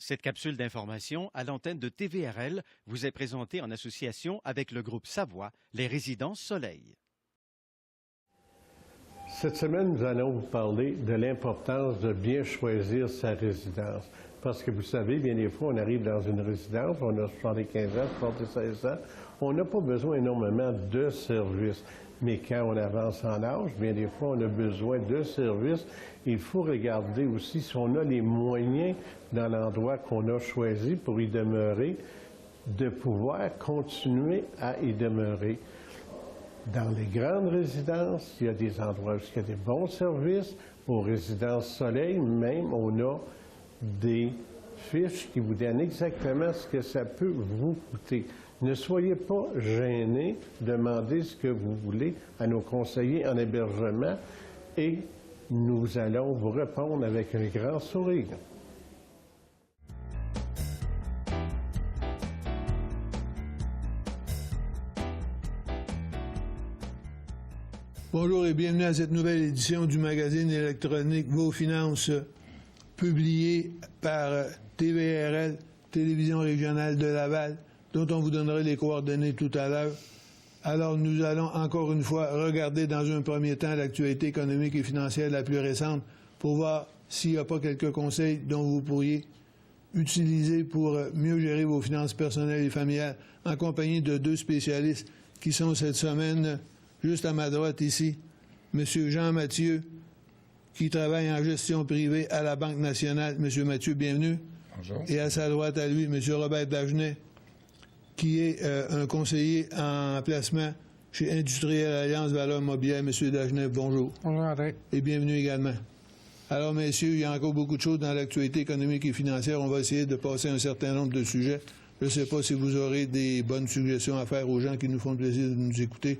Cette capsule d'information à l'antenne de TVRL vous est présentée en association avec le groupe Savoie, les Résidences Soleil. Cette semaine, nous allons vous parler de l'importance de bien choisir sa résidence. Parce que vous savez, bien des fois, on arrive dans une résidence, on a 75 ans, 76 ans, on n'a pas besoin énormément de services. Mais quand on avance en âge, bien des fois, on a besoin de services. Il faut regarder aussi si on a les moyens dans l'endroit qu'on a choisi pour y demeurer, de pouvoir continuer à y demeurer. Dans les grandes résidences, il y a des endroits où il y a des bons services. Aux résidences Soleil, même, on a des fiches qui vous donnent exactement ce que ça peut vous coûter. Ne soyez pas gênés, demandez ce que vous voulez à nos conseillers en hébergement et nous allons vous répondre avec un grand sourire. Bonjour et bienvenue à cette nouvelle édition du magazine électronique Vos Finances, publié par TVRL, Télévision régionale de Laval, dont on vous donnera les coordonnées tout à l'heure. Alors, nous allons encore une fois regarder dans un premier temps l'actualité économique et financière la plus récente pour voir s'il n'y a pas quelques conseils dont vous pourriez utiliser pour mieux gérer vos finances personnelles et familiales, en compagnie de deux spécialistes qui sont cette semaine juste à ma droite ici, M. Jean Mathieu, qui travaille en gestion privée à la Banque nationale. M. Mathieu, bienvenue. Bonjour. Et à sa droite à lui, M. Robert Dagenet, qui est un conseiller en placement chez Industriel Alliance Valeurs Mobilières. M. Dagenet, bonjour. Bonjour, André. Et bienvenue également. Alors, messieurs, il y a encore beaucoup de choses dans l'actualité économique et financière. On va essayer de passer un certain nombre de sujets. Je ne sais pas si vous aurez des bonnes suggestions à faire aux gens qui nous font le plaisir de nous écouter.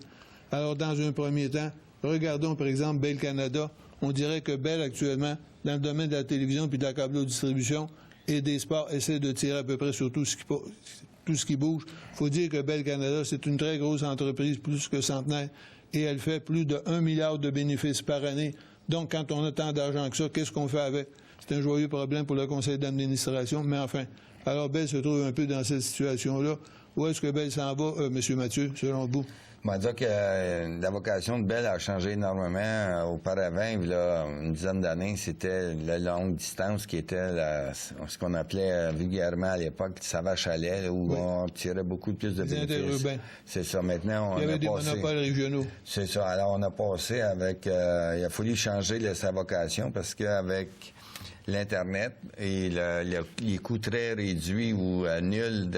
Alors, dans un premier temps, regardons par exemple Bell Canada. On dirait que Bell, actuellement, dans le domaine de la télévision puis de la câblo-distribution et des sports, essaie de tirer à peu près sur tout ce qui bouge. Il faut dire que Bell Canada, c'est une très grosse entreprise, plus que centenaire, et elle fait plus de 1 milliard de bénéfices par année. Donc, quand on a tant d'argent que ça, qu'est-ce qu'on fait avec? C'est un joyeux problème pour le conseil d'administration, mais enfin. Alors, Bell se trouve un peu dans cette situation-là. Où est-ce que Bell s'en va, M. Mathieu, selon vous? On va dire que la vocation de Bell a changé énormément. Auparavant, il y a une dizaine d'années, c'était la longue distance qui était ce qu'on appelait vulgairement à l'époque ça va chalet, où oui, on tirait beaucoup plus de bénéfices. C'est ça. Maintenant, on il y avait des monopoles régionaux. C'est ça. Alors, on a passé avec... il a fallu changer sa vocation parce qu'avec l'Internet et les coûts très réduits ou nuls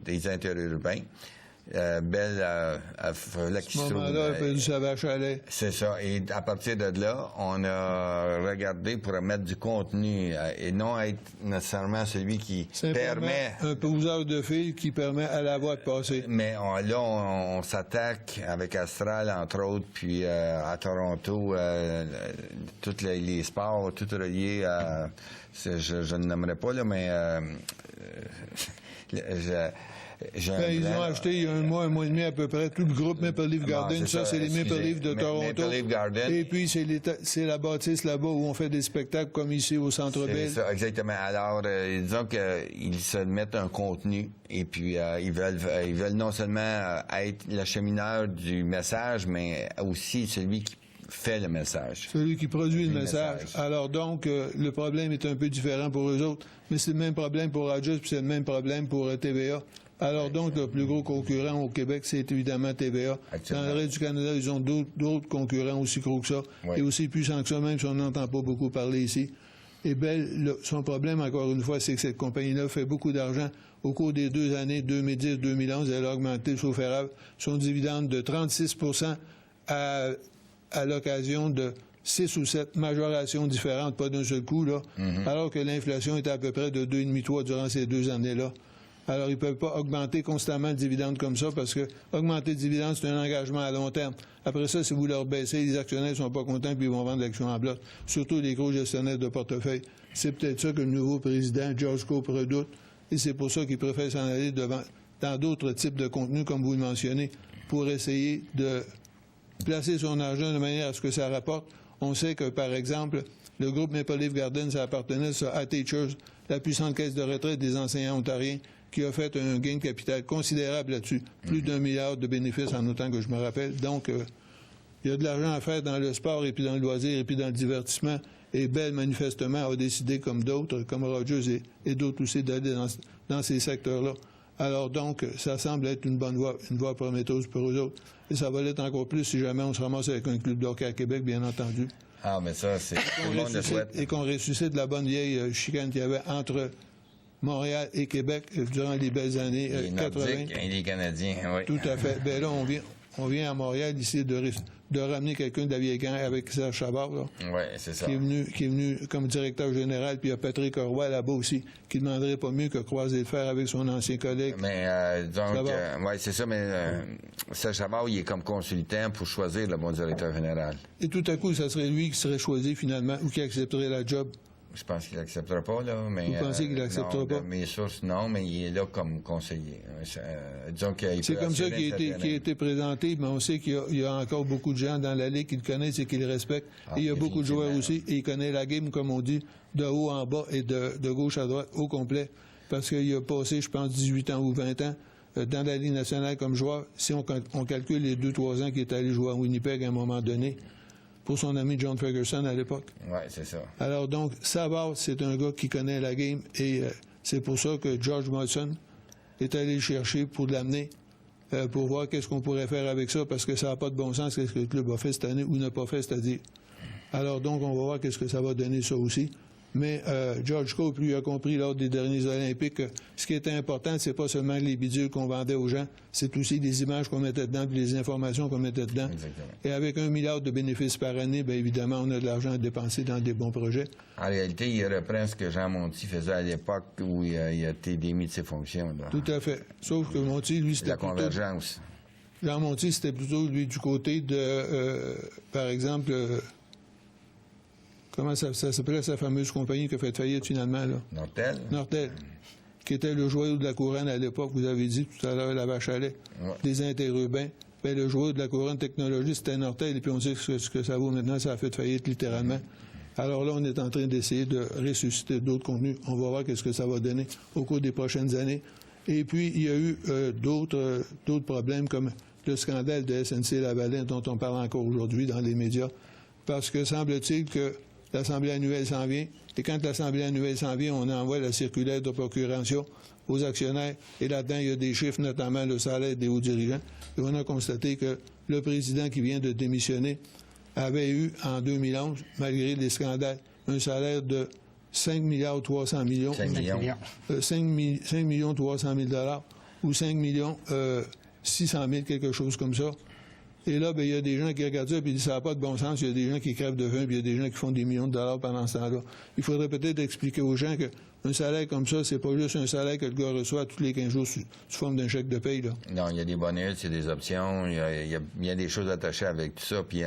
des interurbains, Bell a fallu qu'il se trouve... moment-là, il fait du savage chalet. C'est ça. Et à partir de là, on a regardé pour mettre du contenu et non être nécessairement celui qui permet... un poseur de fil qui permet à la voix de passer. Mais là, on s'attaque avec Astral, entre autres, puis à Toronto, tous les sports, tout relié à... Je ne nommerai pas, là, mais... ils ont acheté il y a un mois et demi à peu près tout le groupe Maple Leaf Garden. Ça, c'est les Maple Leafs de Toronto. Maple Leaf Garden. Et puis, c'est la bâtisse là-bas où on fait des spectacles comme ici au Centre-Ville. C'est ça, exactement. Alors, disons qu'ils se mettent un contenu et puis ils veulent non seulement être l'achemineur du message, mais aussi celui qui fait le message. Celui qui produit le message. Alors donc, le problème est un peu différent pour eux autres, mais c'est le même problème pour Rogers, puis c'est le même problème pour TVA. Alors donc, le plus gros concurrent au Québec, c'est évidemment TVA. Dans le reste du Canada, ils ont d'autres concurrents aussi gros que ça, et aussi puissants que ça, même si on n'entend pas beaucoup parler ici. Et Bell, son problème, encore une fois, c'est que cette compagnie-là fait beaucoup d'argent. Au cours des 2 années, 2010-2011, elle a augmenté, sauf erreur, son dividende de 36 % à l'occasion de 6 ou 7 majorations différentes, pas d'un seul coup, là, alors que l'inflation était à peu près de 2,5-3 durant ces 2 années-là. Alors, ils ne peuvent pas augmenter constamment le dividende comme ça, parce que augmenter le dividende, c'est un engagement à long terme. Après ça, si vous leur baissez, les actionnaires ne sont pas contents, puis ils vont vendre l'action en bloc. Surtout les gros gestionnaires de portefeuille. C'est peut-être ça que le nouveau président, George Cope, redoute, et c'est pour ça qu'il préfère s'en aller dans d'autres types de contenus, comme vous le mentionnez, pour essayer de placer son argent de manière à ce que ça rapporte. On sait que, par exemple, le groupe Maple Leaf Gardens appartenait à Teachers, la puissante caisse de retraite des enseignants ontariens, qui a fait un gain de capital considérable là-dessus. Plus d'1 milliard de bénéfices en autant que je me rappelle. Donc, il y a de l'argent à faire dans le sport et puis dans le loisir et puis dans le divertissement. Et Bell, manifestement, a décidé, comme d'autres, comme Rogers et d'autres aussi, d'aller dans ces secteurs-là. Alors donc, ça semble être une bonne voie, une voie prometteuse pour eux autres. Et ça va l'être encore plus si jamais on se ramasse avec un club de hockey à Québec, bien entendu. Ah, mais ça, c'est tout le monde le souhaite. Et qu'on ressuscite la bonne vieille chicane qu'il y avait entre Montréal et Québec durant les belles années les 80. Nordiques et les Canadiens, oui. Tout à fait. Bien là, on vient à Montréal ici de ramener quelqu'un de la vieille gang avec Serge Chavard, Oui, c'est ça. qui est venu comme directeur général, puis il y a Patrick Roy là-bas aussi, qui ne demanderait pas mieux que croiser le fer avec son ancien collègue. Mais donc, oui, c'est ça, mais Serge Chavard, il est comme consultant pour choisir le bon directeur général. Et tout à coup, ça serait lui qui serait choisi finalement, ou qui accepterait la job. Je pense qu'il n'acceptera pas, là. Mais, Vous pensez qu'il n'acceptera pas? Mes sources, non, mais il est là comme conseiller. Disons qu'il C'est peut comme ça assurer qu'il a été présenté, mais on sait qu'il y a encore beaucoup de gens dans la Ligue qui le connaissent et qui le respectent. Et il y a beaucoup de joueurs aussi, et il connaît la game, comme on dit, de haut en bas et de gauche à droite, au complet. Parce qu'il a passé, je pense, 18 ans ou 20 ans dans la Ligue nationale comme joueur. Si on calcule les 2-3 ans qu'il est allé jouer à Winnipeg à un moment donné, pour son ami John Ferguson à l'époque. Oui, c'est ça. Alors donc, Savard, c'est un gars qui connaît la game et c'est pour ça que George Molson est allé le chercher pour l'amener, pour voir qu'est-ce qu'on pourrait faire avec ça, parce que ça n'a pas de bon sens qu'est-ce que le club a fait cette année ou n'a pas fait, c'est-à-dire. Alors donc, on va voir qu'est-ce que ça va donner ça aussi. Mais George Cope, lui, a compris lors des derniers Olympiques que ce qui était important, c'est pas seulement les bidules qu'on vendait aux gens, c'est aussi les images qu'on mettait dedans, puis les informations qu'on mettait dedans. Exactement. Et avec 1 milliard de bénéfices par année, bien évidemment, on a de l'argent à dépenser dans des bons projets. En réalité, il reprend ce que Jean Monty faisait à l'époque où il a été démis de ses fonctions. Là. Tout à fait. Sauf que Monty, lui, c'était La convergence. Jean Monty, c'était plutôt, lui, du côté de, par exemple... comment ça s'appelait sa fameuse compagnie qui a fait faillite finalement, là? Nortel, qui était le joyau de la couronne à l'époque, vous avez dit tout à l'heure, la vache à lait, des interurbains. Bien, le joyau de la couronne technologie, c'était Nortel, et puis on sait ce que ça vaut maintenant, ça a fait faillite littéralement. Alors là, on est en train d'essayer de ressusciter d'autres contenus. On va voir qu'est-ce que ça va donner au cours des prochaines années. Et puis, il y a eu d'autres problèmes, comme le scandale de SNC-Lavalin, dont on parle encore aujourd'hui dans les médias, parce que semble-t-il que l'Assemblée annuelle s'en vient, et quand l'Assemblée annuelle s'en vient, on envoie la circulaire de procuration aux actionnaires, et là-dedans, il y a des chiffres, notamment le salaire des hauts dirigeants, et on a constaté que le président qui vient de démissionner avait eu, en 2011, malgré les scandales, un salaire de 5 milliards 300 millions. 5 millions. 5 millions 300 000 $ ou 5 millions 600 000, quelque chose comme ça. Et là, bien, il y a des gens qui regardent ça et disent ça n'a pas de bon sens. Il y a des gens qui crèvent de faim, puis il y a des gens qui font des millions de dollars pendant ce temps-là. Il faudrait peut-être expliquer aux gens qu'un salaire comme ça, c'est pas juste un salaire que le gars reçoit tous les 15 jours sous forme d'un chèque de paye, là. Non, il y a des bonus, il y a des options, il y a des choses attachées avec tout ça. Puis,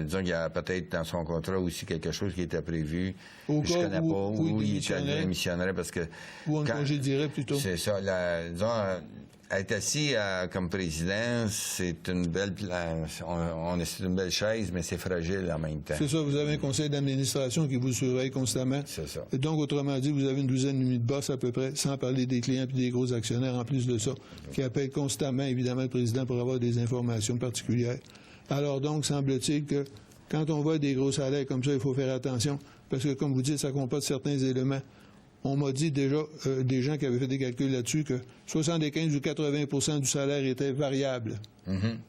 disons qu'il y a peut-être dans son contrat aussi quelque chose qui était prévu. Au je cas connais pas où il démissionnerait parce que... Ou on le congédierait plutôt. C'est ça. Disons, être assis comme président, c'est une belle c'est une belle chaise, mais c'est fragile en même temps. C'est ça, vous avez un conseil d'administration qui vous surveille constamment. C'est ça. Et donc, autrement dit, vous avez une douzaine de nuits de boss à peu près, sans parler des clients et des gros actionnaires en plus de ça, qui appellent constamment, évidemment, le président pour avoir des informations particulières. Alors donc, semble-t-il que quand on voit des gros salaires comme ça, il faut faire attention, parce que, comme vous dites, ça comporte certains éléments. On m'a dit déjà, des gens qui avaient fait des calculs là-dessus, que 75 ou 80 du salaire était variable.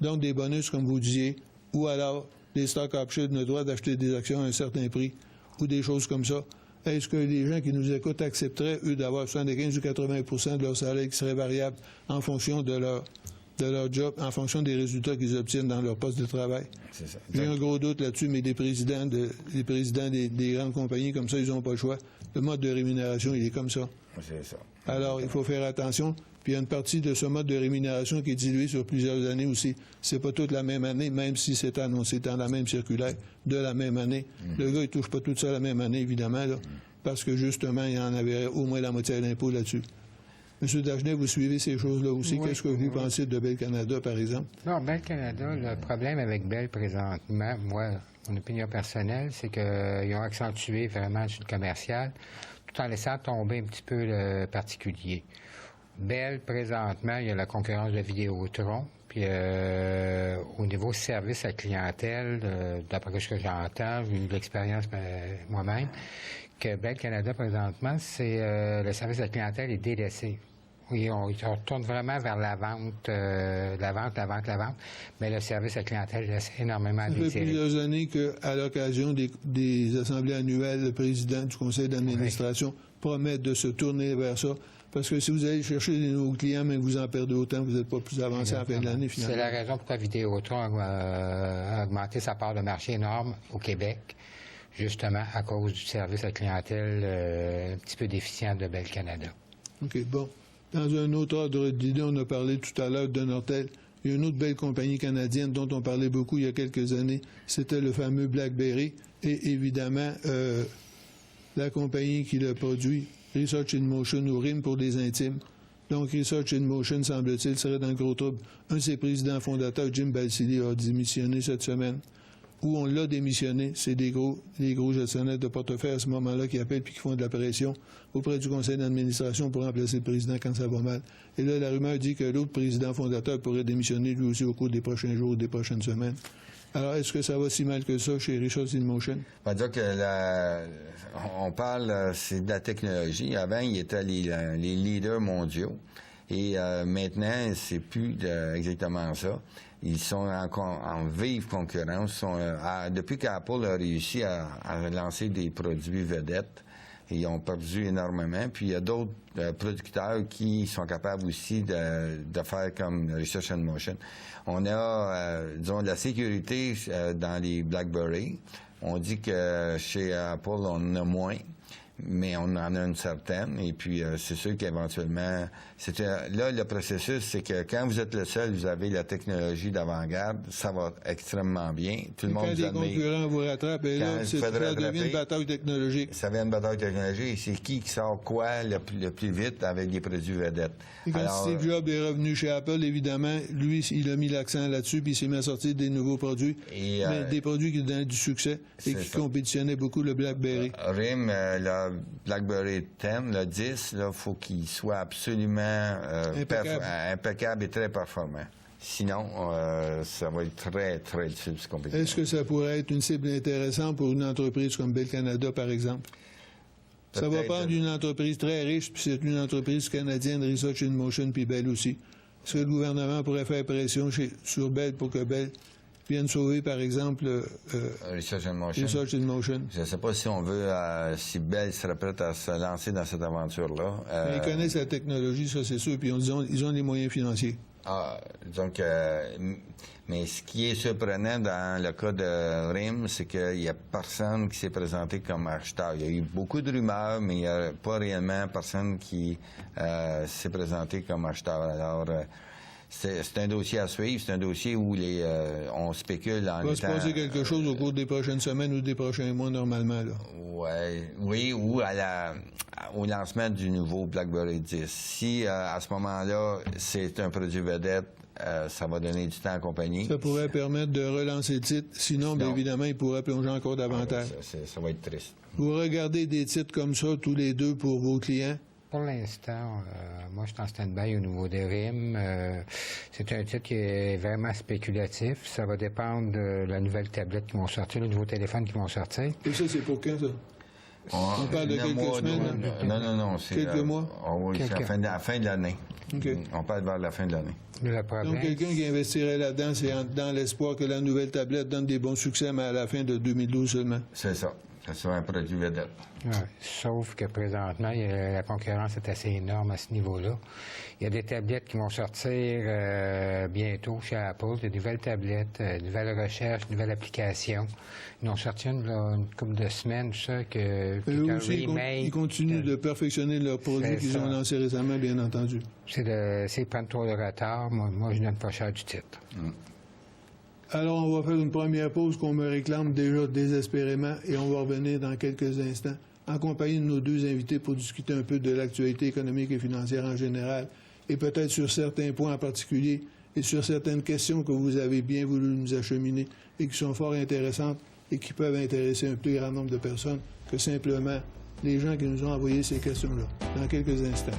Donc, des bonus, comme vous disiez, ou alors des stock options, le droit d'acheter des actions à un certain prix, ou des choses comme ça. Est-ce que les gens qui nous écoutent accepteraient, eux, d'avoir 75 ou 80 de leur salaire qui serait variable en fonction de leur job, en fonction des résultats qu'ils obtiennent dans leur poste de travail? C'est ça. J'ai un gros doute là-dessus, mais les présidents des grandes compagnies, comme ça, ils n'ont pas le choix. Le mode de rémunération, il est comme ça. C'est ça. Alors, il faut faire attention. Puis, il y a une partie de ce mode de rémunération qui est dilué sur plusieurs années aussi. C'est pas toute la même année, même si c'est annoncé dans la même circulaire de la même année. Le gars, il touche pas tout ça la même année, évidemment, là, parce que, justement, il y en avait au moins la moitié de l'impôt là-dessus. M. Dagenet, vous suivez ces choses-là aussi. Oui, Qu'est-ce que vous pensez de Bell Canada, par exemple? Non, Bell Canada, le problème avec Bell présentement, moi, mon opinion personnelle, c'est qu'ils ont accentué vraiment le commercial tout en laissant tomber un petit peu le particulier. Bell, présentement, il y a la concurrence de Vidéotron. Puis au niveau service à clientèle, d'après ce que j'entends, j'ai eu de l'expérience moi-même, que Bell Canada, présentement, c'est le service à la clientèle est délaissé. Oui, on retourne vraiment vers la vente, la vente. Mais le service à la clientèle laisse énormément à désirer. Ça fait plusieurs années qu'à l'occasion des assemblées annuelles, le président du conseil d'administration promet de se tourner vers ça. Parce que si vous allez chercher des nouveaux clients, mais que vous en perdez autant, vous n'êtes pas plus avancé à la fin de l'année, finalement. C'est la raison pourquoi Vidéotron a augmenté sa part de marché énorme au Québec, justement à cause du service à la clientèle un petit peu déficient de Bell Canada. OK, bon. Dans un autre ordre d'idée, on a parlé tout à l'heure de Nortel. Il y a une autre belle compagnie canadienne dont on parlait beaucoup il y a quelques années. C'était le fameux BlackBerry. Et évidemment, la compagnie qui le produit, Research in Motion ou RIM pour les intimes. Donc, Research in Motion, semble-t-il, serait dans le gros trouble. Un de ses présidents fondateurs, Jim Balsillie, a démissionné cette semaine. Où on l'a démissionné, c'est des gros gestionnaires de portefeuille à ce moment-là qui appellent puis qui font de la pression auprès du conseil d'administration pour remplacer le président quand ça va mal. Et là, la rumeur dit que l'autre président fondateur pourrait démissionner lui aussi au cours des prochains jours ou des prochaines semaines. Alors, est-ce que ça va si mal que ça chez Research in Motion? On va dire que on parle, c'est de la technologie. Avant, ils étaient les leaders mondiaux. Et maintenant, c'est plus exactement ça. Ils sont en vive concurrence. Depuis qu'Apple a réussi à lancer des produits vedettes, ils ont perdu énormément. Puis il y a d'autres producteurs qui sont capables aussi de faire comme Research in Motion. On a, disons, de la sécurité dans les BlackBerry. On dit que chez Apple, on en a moins, mais on en a une certaine. Et puis, c'est sûr qu'éventuellement... Là, le processus, c'est que quand vous êtes le seul, vous avez la technologie d'avant-garde, ça va extrêmement bien. Tout le monde vous admire. Quand les concurrents vous rattrapent, et là, ça devient une bataille technologique. Ça devient une bataille technologique. C'est qui sort quoi le plus vite avec des produits vedettes. Et quand Steve Jobs est revenu chez Apple, évidemment, lui, il a mis l'accent là-dessus, puis il s'est mis à sortir des nouveaux produits, mais des produits qui donnaient du succès et qui compétitionnaient beaucoup le BlackBerry. RIM, le BlackBerry 10, le 10, il faut qu'il soit absolument impeccable et très performant. Sinon, ça va être très, très difficile de se compétitionner. Est-ce que ça pourrait être une cible intéressante pour une entreprise comme Bell Canada, par exemple? Ça va prendre une entreprise très riche, puis c'est une entreprise canadienne, Research in Motion, puis Bell aussi. Est-ce que le gouvernement pourrait faire pression sur Bell pour que Bell vienne sauver, par exemple, Research in Motion? Research in Motion. Je ne sais pas si on veut, si Bell serait prête à se lancer dans cette aventure-là. Ils connaissent la technologie, ça c'est sûr, puis ils ont les moyens financiers. Donc, mais ce qui est surprenant dans le cas de RIM, c'est qu'il n'y a personne qui s'est présenté comme acheteur. Il y a eu beaucoup de rumeurs, mais il n'y a pas réellement personne qui s'est présenté comme acheteur. Alors, c'est un dossier à suivre. C'est un dossier où on spécule en Il va se passer quelque chose au cours des prochaines semaines ou des prochains mois, normalement, là. Oui, ou au lancement du nouveau BlackBerry 10. Si, à ce moment-là, c'est un produit vedette, ça va donner du temps à la compagnie. Ça pourrait permettre de relancer le titre. Sinon, bien évidemment, il pourrait plonger encore davantage. Ça va être triste. Vous regardez des titres comme ça, tous les deux, pour vos clients? Pour l'instant, moi, je suis en stand-by au niveau des RIM. C'est un titre qui est vraiment spéculatif. Ça va dépendre de la nouvelle tablette qui vont sortir, le nouveau téléphone qui vont sortir. Et ça, c'est pour quand, ça? On parle de quelques semaines? Non. Quelques mois? Oui, c'est à la fin de l'année. Okay. On parle vers la fin de l'année. Donc, quelqu'un qui investirait là-dedans, c'est dans l'espoir que la nouvelle tablette donne des bons succès, mais à la fin de 2012 seulement. C'est ça. Ça sera un produit vedette. Ouais, sauf que présentement, la concurrence est assez énorme à ce niveau-là. Il y a des tablettes qui vont sortir bientôt chez Apple, des nouvelles tablettes, nouvelles recherches, nouvelles applications. Ils ont sorti une couple de semaines, ça, que eux aussi, ils continuent de perfectionner leurs produits qu'ils ont lancés récemment, bien entendu. C'est prendre trop de retard. Moi, je donne pas cher du titre. Alors, on va faire une première pause qu'on me réclame déjà désespérément et on va revenir dans quelques instants en compagnie de nos deux invités pour discuter un peu de l'actualité économique et financière en général et peut-être sur certains points en particulier et sur certaines questions que vous avez bien voulu nous acheminer et qui sont fort intéressantes et qui peuvent intéresser un plus grand nombre de personnes que simplement les gens qui nous ont envoyé ces questions-là. Dans quelques instants.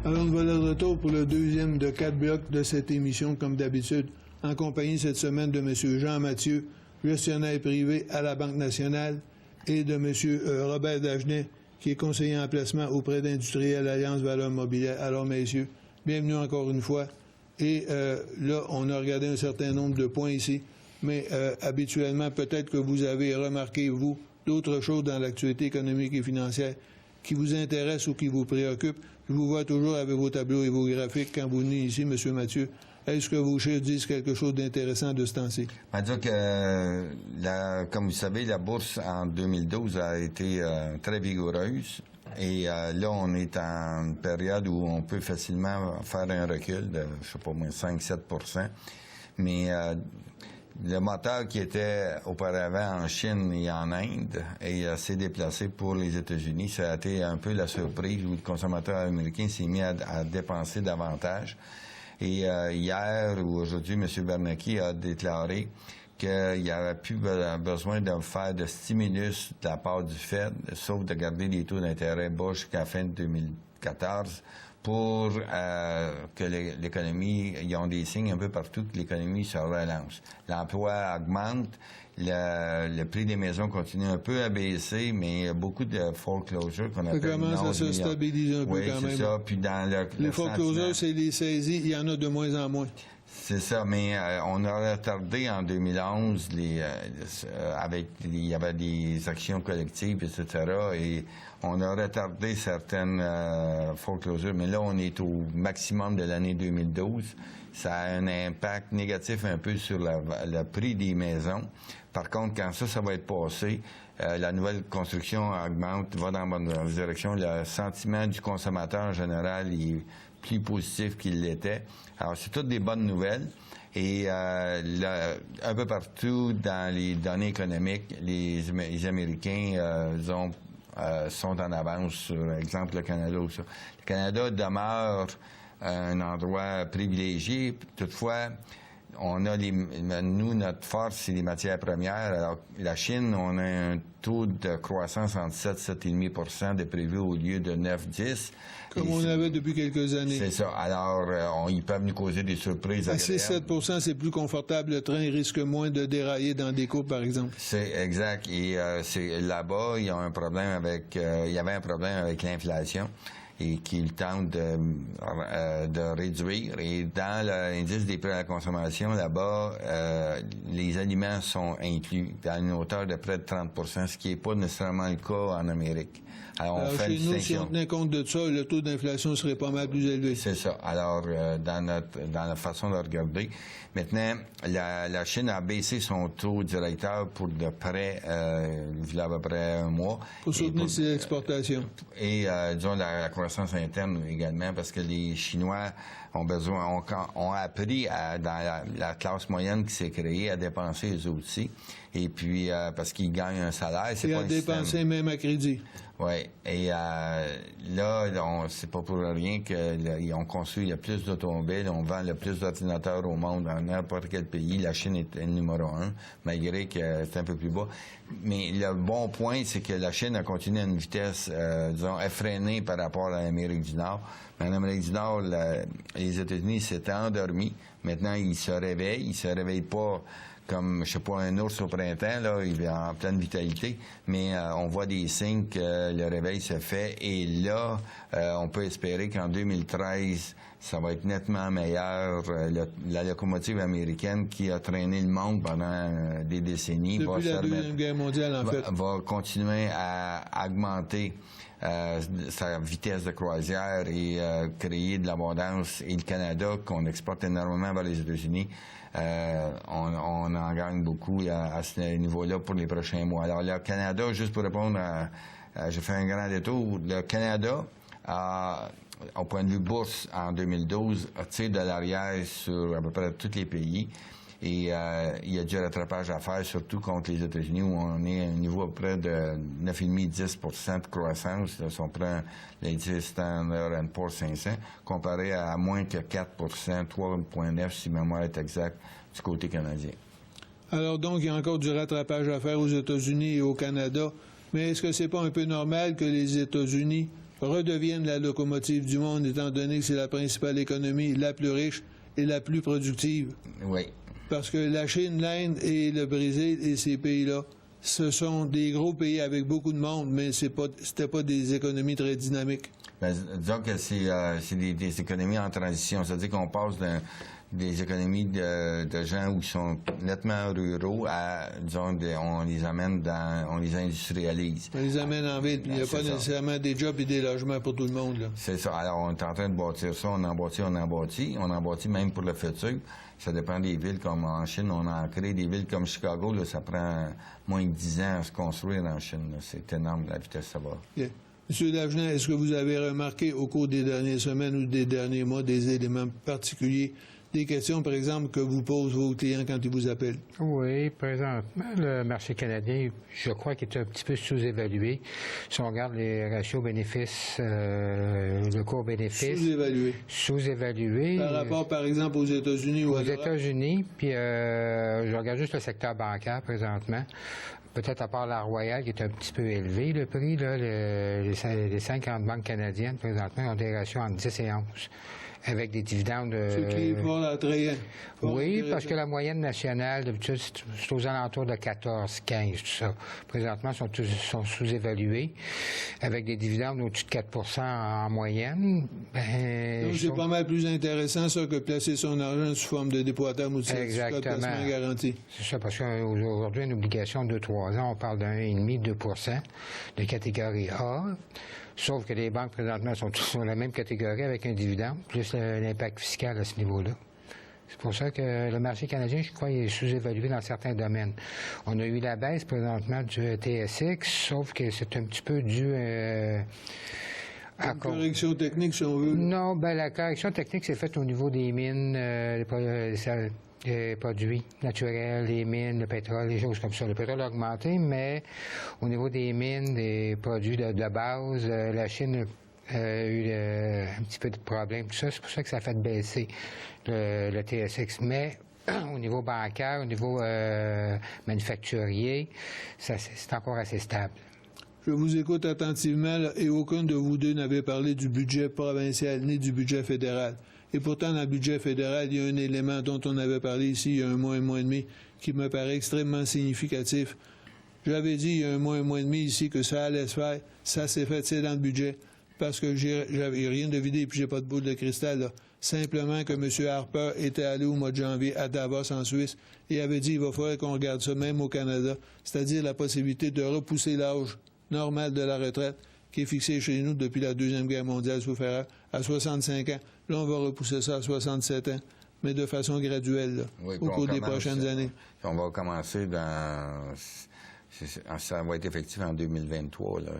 Alors, nous voilà de retour pour le deuxième de 4 blocs de cette émission, comme d'habitude, en compagnie cette semaine de M. Jean Mathieu, gestionnaire privé à la Banque nationale, et de M. Robert Dagenet, qui est conseiller en placement auprès d'Industriel Alliance Valeurs Mobilières. Alors, messieurs, bienvenue encore une fois. Et là, on a regardé un certain nombre de points ici, mais habituellement, peut-être que vous avez remarqué, vous, d'autres choses dans l'actualité économique et financière qui vous intéressent ou qui vous préoccupent. Je vous vois toujours avec vos tableaux et vos graphiques quand vous venez ici, M. Mathieu. Est-ce que vos chiffres disent quelque chose d'intéressant de ce temps-ci? On va dire que, comme vous savez, la bourse en 2012 a été très vigoureuse. Et là, on est en une période où on peut facilement faire un recul de, je sais pas moins, 5-7 %. Mais le moteur qui était auparavant en Chine et en Inde et s'est déplacé pour les États-Unis. Ça a été un peu la surprise où le consommateur américain s'est mis à dépenser davantage. Et hier ou aujourd'hui, M. Bernanke a déclaré qu'il n'y avait plus besoin de faire de stimulus de la part du Fed, sauf de garder les taux d'intérêt bas jusqu'à la fin de 2014 pour que l'économie, ils ont des signes un peu partout que l'économie se relance. L'emploi augmente, le prix des maisons continue un peu à baisser, mais il y a beaucoup de foreclosures qu'on appelle... Ça commence à se stabiliser un peu quand même. Oui, c'est ça. Puis dans les foreclosures, c'est les saisies, il y en a de moins en moins. C'est ça, mais on a retardé en 2011 il y avait des actions collectives, etc. Et on a retardé certaines foreclosures, mais là, on est au maximum de l'année 2012. Ça a un impact négatif un peu sur le prix des maisons. Par contre, quand ça va être passé, la nouvelle construction augmente, va dans la bonne direction. Le sentiment du consommateur en général est plus positif qu'il l'était. Alors, c'est toutes des bonnes nouvelles. Et un peu partout dans les données économiques, les Américains sont en avance sur, exemple, le Canada ou ça. Le Canada demeure un endroit privilégié. Toutefois, on a nous, notre force, c'est les matières premières. Alors, la Chine, on a un taux de croissance entre 7-7,5 % de prévu au lieu de 9-10. Comme on avait depuis quelques années. C'est ça. Alors, ils peuvent nous causer des surprises agréables. À 6-7 %, c'est plus confortable. Le train risque moins de dérailler dans des courbes, par exemple. C'est exact. Et là-bas, il y avait un problème avec l'inflation et qu'ils tentent de réduire. Et dans l'indice des prix à la consommation, là-bas, les aliments sont inclus dans une hauteur de près de 30 %, ce qui n'est pas nécessairement le cas en Amérique. Alors, chez nous, si on tenait compte de ça, le taux d'inflation serait pas mal plus élevé. C'est ça. Alors, dans la façon de regarder. Maintenant, la Chine a baissé son taux directeur pour de près, il y a à peu près un mois. Pour soutenir ses exportations. Et, disons, la croissance interne également, parce que les Chinois ont appris dans la classe moyenne qui s'est créée à dépenser eux aussi. Et puis, parce qu'ils gagnent un salaire, c'est pas un système. Et à dépenser même à crédit. Oui. Et là, c'est pas pour rien qu'ils ont construit le plus d'automobiles, on vend le plus d'ordinateurs au monde dans n'importe quel pays. La Chine est le numéro 1, malgré que c'est un peu plus bas. Mais le bon point, c'est que la Chine a continué à une vitesse, disons, effrénée par rapport à l'Amérique du Nord. Mais en Amérique du Nord, les États-Unis s'étaient endormis. Maintenant, ils se réveillent. Ils se réveillent pas comme, je sais pas, un ours au printemps, là, il est en pleine vitalité, mais on voit des signes que le réveil se fait. Et là, on peut espérer qu'en 2013, ça va être nettement meilleur. La locomotive américaine qui a traîné le monde pendant des décennies depuis la Deuxième Guerre mondiale, en fait, va continuer à augmenter sa vitesse de croisière et créer de l'abondance. Et le Canada, qu'on exporte énormément vers les États-Unis, on en gagne beaucoup à ce niveau-là pour les prochains mois. Alors, le Canada, juste pour répondre j'ai fait un grand détour, le Canada au point de vue bourse, en 2012, tire de l'arrière sur à peu près tous les pays. Et il y a du rattrapage à faire, surtout contre les États-Unis, où on est à un niveau à peu près de 9,5-10% de croissance. Là, si on prend l'indice Standard & Poor's 500, comparé à moins que 4%, 3,9% si ma mémoire est exacte, du côté canadien. Alors donc, il y a encore du rattrapage à faire aux États-Unis et au Canada. Mais est-ce que c'est pas un peu normal que les États-Unis redeviennent la locomotive du monde, étant donné que c'est la principale économie la plus riche et la plus productive? Oui. Parce que la Chine, l'Inde et le Brésil et ces pays-là, ce sont des gros pays avec beaucoup de monde, mais c'était pas des économies très dynamiques. Bien, disons que c'est des économies en transition. C'est-à-dire qu'on passe des économies de gens où ils sont nettement ruraux à, disons, on les amène on les industrialise. On les amène en ville, puis il n'y a pas nécessairement des jobs et des logements pour tout le monde, là. C'est ça. Alors, on est en train de bâtir ça, on en bâtit même pour le futur. Ça dépend des villes, comme en Chine, on a créé des villes comme Chicago, là, ça prend moins de 10 ans à se construire en Chine. C'est énorme, la vitesse ça va. Okay. Monsieur Dagenet, est-ce que vous avez remarqué au cours des dernières semaines ou des derniers mois des éléments particuliers, des questions, par exemple, que vous posent vos clients quand ils vous appellent? Oui, présentement, le marché canadien, je crois qu'il est un petit peu sous-évalué. Si on regarde les ratios bénéfices, le cours bénéfice... Sous-évalué. Sous-évalué. Par rapport, par exemple, aux États-Unis ou aux États-Unis, puis je regarde juste le secteur bancaire présentement. Peut-être à part la Royale, qui est un petit peu élevé, le prix, là, les 50 banques canadiennes, présentement, ont des ratios entre 10 et 11. Avec des dividendes... Ce qui est fort attrayant. Oui, parce que la moyenne nationale, d'habitude, c'est aux alentours de 14, 15, tout ça. Présentement, sont sous-évalués, avec des dividendes au-dessus de 4 en moyenne. Ben, donc, c'est pas mal plus intéressant, ça, que placer son argent sous forme de dépôt à terme ou de certificat de placement garanti. C'est ça, parce qu'aujourd'hui, une obligation de 2-3 ans, on parle de 1,5-2 de catégorie A. Sauf que les banques, présentement, sont tous sur la même catégorie avec un dividende, plus l'impact fiscal à ce niveau-là. C'est pour ça que le marché canadien, je crois, est sous-évalué dans certains domaines. On a eu la baisse, présentement, du TSX, sauf que c'est un petit peu dû à correction technique, si on veut. Non, ben la correction technique, c'est faite au niveau des mines, les produits naturels, les mines, le pétrole, les choses comme ça. Le pétrole a augmenté, mais au niveau des mines, des produits de base, la Chine a eu un petit peu de problème, tout ça. C'est pour ça que ça a fait baisser le TSX. Mais au niveau bancaire, au niveau manufacturier, c'est encore assez stable. Je vous écoute attentivement là, et aucun de vous deux n'avait parlé du budget provincial ni du budget fédéral. Et pourtant, dans le budget fédéral, il y a un élément dont on avait parlé ici il y a un mois et demi, qui me paraît extrêmement significatif. J'avais dit il y a un mois et demi ici que ça allait se faire. Ça s'est fait, c'est dans le budget. Parce que j'avais rien deviné et puis j'ai pas de boule de cristal, là. Simplement que M. Harper était allé au mois de janvier à Davos, en Suisse, et avait dit il va falloir qu'on regarde ça même au Canada, c'est-à-dire la possibilité de repousser l'âge normal de la retraite, qui est fixé chez nous depuis la Deuxième Guerre mondiale sous Ferrer, à 65 ans. Là, on va repousser ça à 67 ans, mais de façon graduelle, là, oui, au cours des prochaines années. On va commencer ça va être effectif en 2023. Là,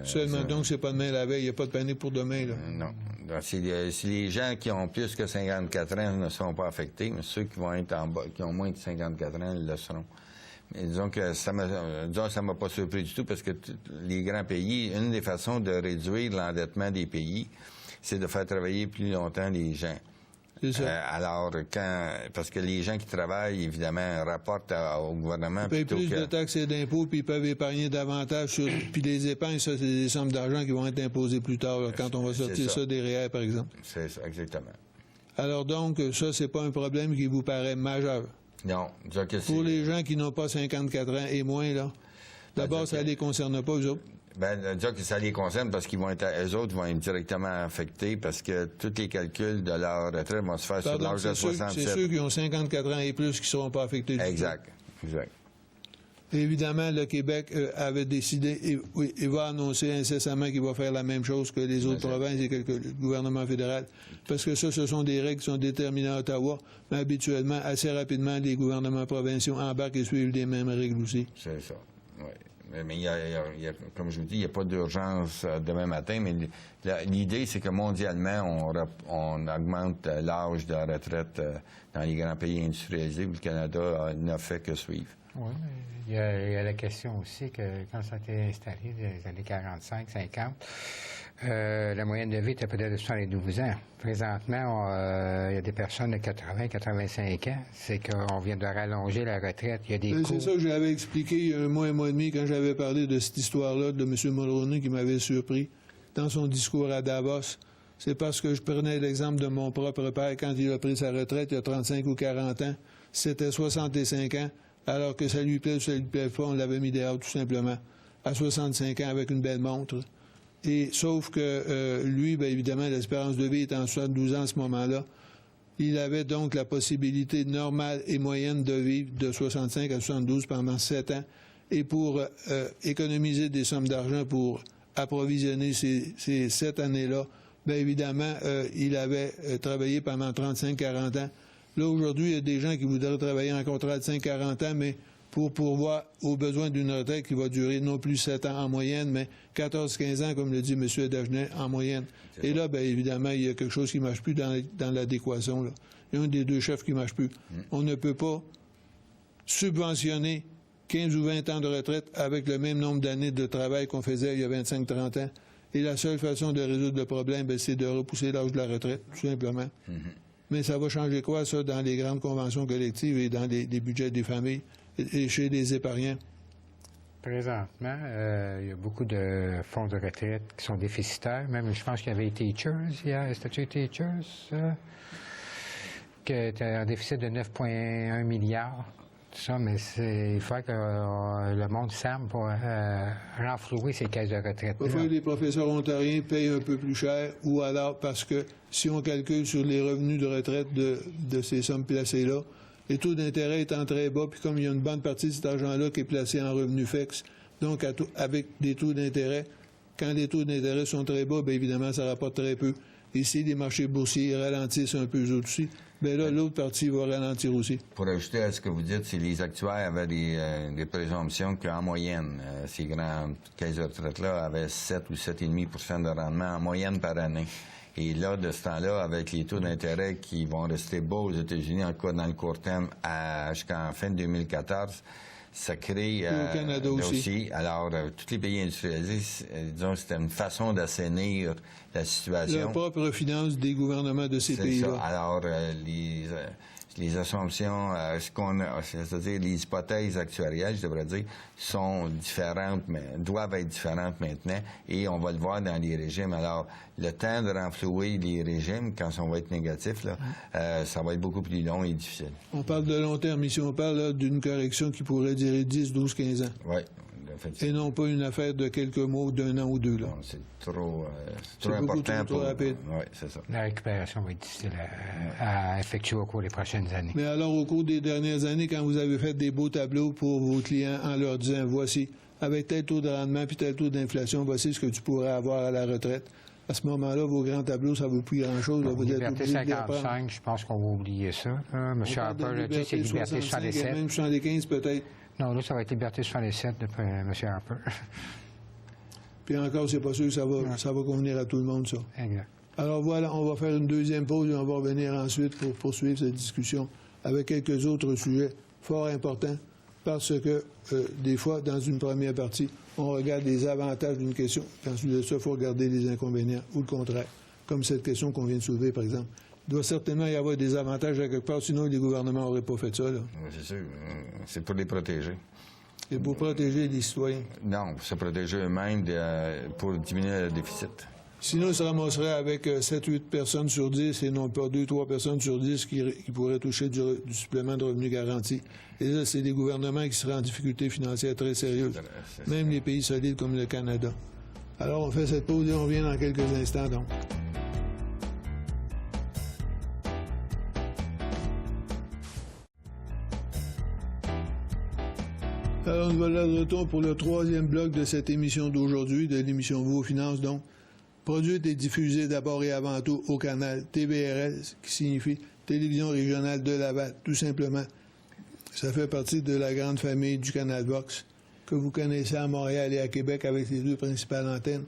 seulement, donc, c'est pas demain la veille, il n'y a pas de panique pour demain, là. Non. Donc, si les gens qui ont plus que 54 ans ne seront pas affectés, mais ceux qui vont être en bas, qui ont moins de 54 ans, ils le seront. Mais disons que ça m'a pas surpris du tout parce que les grands pays, une des façons de réduire l'endettement des pays, c'est de faire travailler plus longtemps les gens. C'est ça. Alors, parce que les gens qui travaillent, évidemment, rapportent au gouvernement. Ils payent plus de taxes et d'impôts, puis ils peuvent épargner davantage. Puis les épargnes, ça, c'est des sommes d'argent qui vont être imposées plus tard, là, quand on va sortir ça des REER, par exemple. C'est ça, exactement. Alors donc, ça, c'est pas un problème qui vous paraît majeur. Non. Pour les gens qui n'ont pas 54 ans et moins, là, d'abord, ça ne les concerne pas, eux autres. Bien, dire que ça les concerne parce qu'ils vont être, eux autres vont être directement affectés parce que tous les calculs de leur retraite vont se faire sur l'âge de 67. C'est ceux qui ont 54 ans et plus qui ne seront pas affectés du exact. Évidemment, le Québec avait décidé et va annoncer incessamment qu'il va faire la même chose que les autres provinces et que le gouvernement fédéral. Parce que ça, ce sont des règles qui sont déterminées à Ottawa, mais habituellement, assez rapidement, les gouvernements provinciaux embarquent et suivent les mêmes règles aussi. C'est ça, oui. Mais comme je vous dis, il n'y a pas d'urgence demain matin, mais l'idée, c'est que mondialement, on augmente l'âge de la retraite dans les grands pays industrialisés, où le Canada n'a fait que suivre. Oui, mais il y a la question aussi que quand ça a été installé, dans les années 45-50, la moyenne de vie était peut-être de 72 ans. Présentement, il y a des personnes de 80-85 ans. C'est qu'on vient de rallonger la retraite. Il y a des coûts. C'est ça que j'avais expliqué il y a un mois et demi quand j'avais parlé de cette histoire-là de M. Mulroney qui m'avait surpris dans son discours à Davos. C'est parce que je prenais l'exemple de mon propre père quand il a pris sa retraite il y a 35 ou 40 ans. C'était 65 ans. Alors que ça lui plaît ou ça lui plaît pas, on l'avait mis dehors tout simplement, à 65 ans avec une belle montre. Et sauf que lui, bien évidemment, l'espérance de vie est en 72 ans à ce moment-là. Il avait donc la possibilité normale et moyenne de vivre de 65 à 72 pendant 7 ans. Et pour économiser des sommes d'argent pour approvisionner ces 7 années-là, bien évidemment, il avait travaillé pendant 35-40 ans. Là, aujourd'hui, il y a des gens qui voudraient travailler en contrat de 5-40 ans, mais pour pourvoir aux besoins d'une retraite qui va durer non plus 7 ans en moyenne, mais 14-15 ans, comme le dit M. Dagenet, en moyenne. Et là, bien évidemment, il y a quelque chose qui ne marche plus dans l'adéquation. Là. Il y a un des deux chefs qui ne marche plus. On ne peut pas subventionner 15 ou 20 ans de retraite avec le même nombre d'années de travail qu'on faisait il y a 25-30 ans. Et la seule façon de résoudre le problème, bien, c'est de repousser l'âge de la retraite, tout simplement. Mais ça va changer quoi, ça, dans les grandes conventions collectives et dans les budgets des familles et chez les épargnants? Présentement, il y a beaucoup de fonds de retraite qui sont déficitaires. Même, je pense qu'il y avait Teachers hier, Statut Teachers, qui était en déficit de 9,1 milliards. Tout ça, mais il faut que le monde s'arme pour renflouer ces caisses de retraite. Il faut que les professeurs ontariens payent un peu plus cher, ou alors parce que si on calcule sur les revenus de retraite de ces sommes placées-là, les taux d'intérêt étant très bas, puis comme il y a une bonne partie de cet argent-là qui est placé en revenus fixes, donc avec des taux d'intérêt, quand les taux d'intérêt sont très bas, bien évidemment, ça rapporte très peu. Et si les marchés boursiers ralentissent un peu eux autres aussi, bien là, l'autre partie va ralentir aussi. Pour ajouter à ce que vous dites, c'est les actuaires avaient des présomptions qu'en moyenne, ces grandes caisses de retraite-là avaient 7 ou 7,5 % de rendement en moyenne par année. Et là, de ce temps-là, avec les taux d'intérêt qui vont rester bas aux États-Unis, en tout cas dans le court terme, jusqu'en fin 2014, ça crée... au Canada aussi. Alors, tous les pays industrialisés, disons, c'était une façon d'assainir la situation. La propre finance des gouvernements de ces pays-là. Alors, les assumptions, c'est-à-dire les hypothèses actuarielles, je devrais dire, sont différentes, mais doivent être différentes maintenant, et on va le voir dans les régimes. Alors, le temps de renflouer les régimes, quand on va être négatif, là, ça va être beaucoup plus long et difficile. On parle de long terme ici, on parle d'une correction qui pourrait durer 10, 12, 15 ans. Oui. Et non pas une affaire de quelques mois, d'un an ou deux. Là. Non, c'est trop important. Trop rapide. Oui, c'est ça. La récupération va être difficile à effectuer au cours des prochaines années. Mais alors, au cours des dernières années, quand vous avez fait des beaux tableaux pour vos clients en leur disant, voici, avec tel taux de rendement puis tel taux d'inflation, voici ce que tu pourrais avoir à la retraite. À ce moment-là, vos grands tableaux, ça ne vaut plus grand-chose. Bon, Liberté 55, je pense qu'on va oublier ça. M. Harper a dit c'est Liberté 67. Même 75 peut-être. Non, là, ça va être Liberté 67 d'après M. Harper. Puis encore, c'est pas sûr que ça va convenir à tout le monde, ça. Exact. Alors voilà, on va faire une deuxième pause et on va revenir ensuite pour poursuivre cette discussion avec quelques autres sujets fort importants parce que des fois, dans une première partie, on regarde les avantages d'une question. Ensuite de ça, il faut regarder les inconvénients ou le contraire, comme cette question qu'on vient de soulever, par exemple. Il doit certainement y avoir des avantages à quelque part, sinon les gouvernements n'auraient pas fait ça. Là. Oui, c'est sûr. C'est pour les protéger. Et pour protéger les citoyens. Non, pour se protéger eux-mêmes pour diminuer le déficit. Sinon, on se ramasserait avec 7-8 personnes sur 10 et non pas 2-3 personnes sur 10 qui pourraient toucher du supplément de revenu garanti. Et là, c'est des gouvernements qui seraient en difficulté financière très sérieuse. Même les pays solides comme le Canada. Alors, on fait cette pause et on revient dans quelques instants, donc. Alors, nous voilà de retour pour le troisième bloc de cette émission d'aujourd'hui, de l'émission Vos Finances, donc. Produite et diffusée d'abord et avant tout au canal TVRL, ce qui signifie Télévision régionale de Laval, tout simplement. Ça fait partie de la grande famille du Canal Box, que vous connaissez à Montréal et à Québec avec les 2 principales antennes.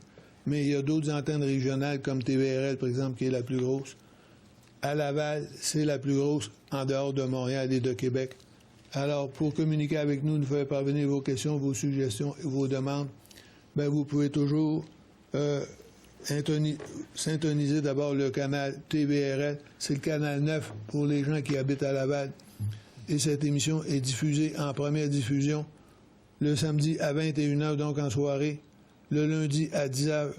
Mais il y a d'autres antennes régionales comme TVRL, par exemple, qui est la plus grosse. À Laval, c'est la plus grosse en dehors de Montréal et de Québec. Alors, pour communiquer avec nous, nous faire parvenir vos questions, vos suggestions et vos demandes, bien, vous pouvez toujours syntoniser d'abord le canal TVRL. C'est le canal 9 pour les gens qui habitent à Laval. Et cette émission est diffusée en première diffusion le samedi à 21h, donc en soirée, le lundi à 10h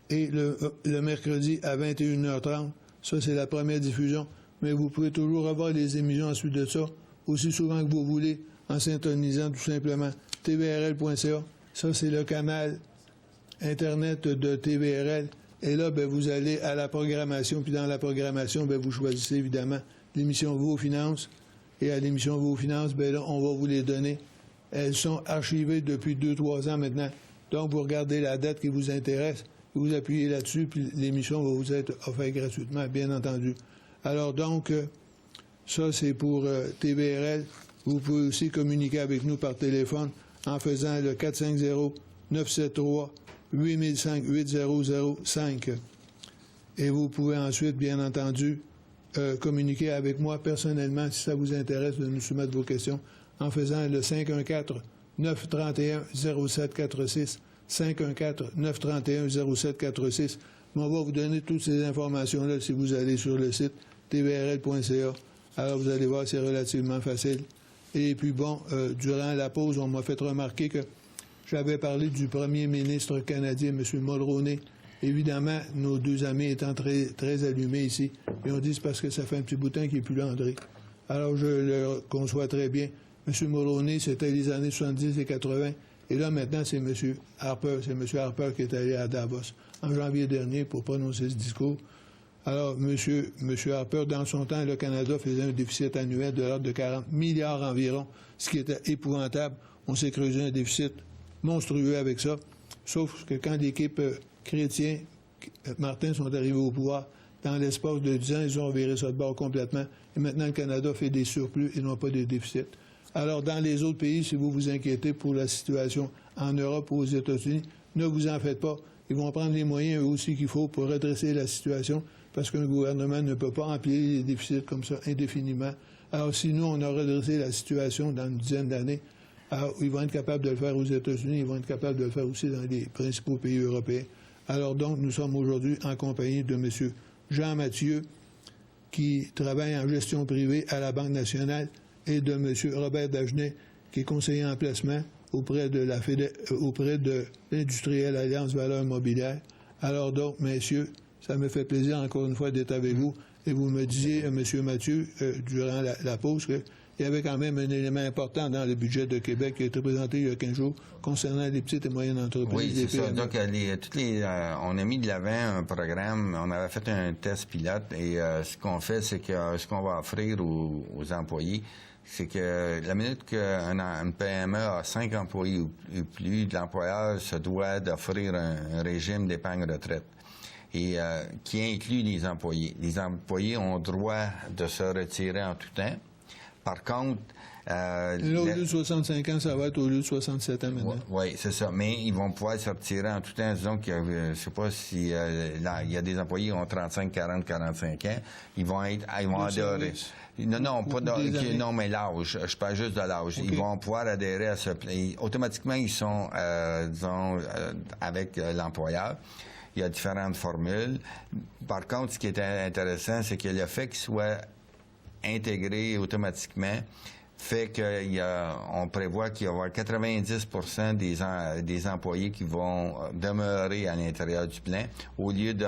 et le mercredi à 21h30. Ça, c'est la première diffusion. Mais vous pouvez toujours revoir les émissions ensuite de ça, aussi souvent que vous voulez, en syntonisant tout simplement tvrl.ca. Ça, c'est le canal Internet de TVRL. Et là, bien, vous allez à la programmation. Puis dans la programmation, bien, vous choisissez évidemment l'émission Vos Finances. Et à l'émission Vos Finances, bien là, on va vous les donner. Elles sont archivées depuis 2-3 ans maintenant. Donc, vous regardez la date qui vous intéresse, vous appuyez là-dessus, puis l'émission va vous être offerte gratuitement, bien entendu. Alors donc, ça, c'est pour TVRL. Vous pouvez aussi communiquer avec nous par téléphone en faisant le 450-973-8005-8005. Et vous pouvez ensuite, bien entendu, communiquer avec moi personnellement si ça vous intéresse de nous soumettre vos questions en faisant le 514-931-0746, 514-931-0746. Mais on va vous donner toutes ces informations-là si vous allez sur le site tvrl.ca. Alors, vous allez voir, c'est relativement facile. Et puis, bon, durant la pause, on m'a fait remarquer que j'avais parlé du premier ministre canadien, M. Mulroney. Évidemment, nos 2 amis étant très, très allumés ici, et on dit c'est parce que ça fait un petit bout de temps qu'il n'est plus là, André. Alors, je le conçois très bien. M. Mulroney, c'était les années 70 et 80. Et là, maintenant, c'est M. Harper. C'est M. Harper qui est allé à Davos en janvier dernier pour prononcer ce discours. Alors, M. Harper, dans son temps, le Canada faisait un déficit annuel de l'ordre de 40 milliards environ, ce qui était épouvantable. On s'est creusé un déficit monstrueux avec ça. Sauf que quand l'équipe chrétienne, Martin, sont arrivés au pouvoir, dans l'espace de 10 ans, ils ont viré ça de bord complètement. Et maintenant, le Canada fait des surplus et non pas des déficits. Alors, dans les autres pays, si vous vous inquiétez pour la situation en Europe ou aux États-Unis, ne vous en faites pas. Ils vont prendre les moyens, eux aussi, qu'il faut pour redresser la situation, parce qu'un gouvernement ne peut pas empiler les déficits comme ça indéfiniment. Alors, si nous, on a redressé la situation dans une dizaine d'années, alors, ils vont être capables de le faire aux États-Unis, ils vont être capables de le faire aussi dans les principaux pays européens. Alors, donc, nous sommes aujourd'hui en compagnie de M. Jean Mathieu, qui travaille en gestion privée à la Banque nationale, et de M. Robert Dagenet, qui est conseiller en placement auprès de l'Industrielle Alliance Valeurs Mobilières. Alors donc, messieurs, ça me fait plaisir encore une fois d'être avec vous. Et vous me disiez, M. Mathieu, durant la pause, qu'il y avait quand même un élément important dans le budget de Québec qui a été présenté il y a 15 jours concernant les petites et moyennes entreprises. Oui, c'est ça. Donc, on a mis de l'avant un programme, on avait fait un test pilote et ce qu'on fait, c'est que ce qu'on va offrir aux employés, c'est que la minute qu'une PME a 5 employés ou plus, l'employeur se doit d'offrir un régime d'épargne retraite et qui inclut les employés. Les employés ont droit de se retirer en tout temps. Par contre... là, au lieu de 65 ans, ça va être au lieu de 67 ans maintenant. Oui, c'est ça. Mais ils vont pouvoir se retirer en tout temps. Disons que, je ne sais pas si il y a des employés qui ont 35, 40, 45 ans. Ils vont adhérer. Non, non, mais l'âge. Je parle juste de l'âge. Okay. Ils vont pouvoir adhérer à ce plan. Automatiquement, ils sont, avec l'employeur. Il y a différentes formules. Par contre, ce qui est intéressant, c'est que le fait qu'ils soient intégrés automatiquement fait qu'on prévoit qu'il y aura 90% des employés qui vont demeurer à l'intérieur du plan au lieu de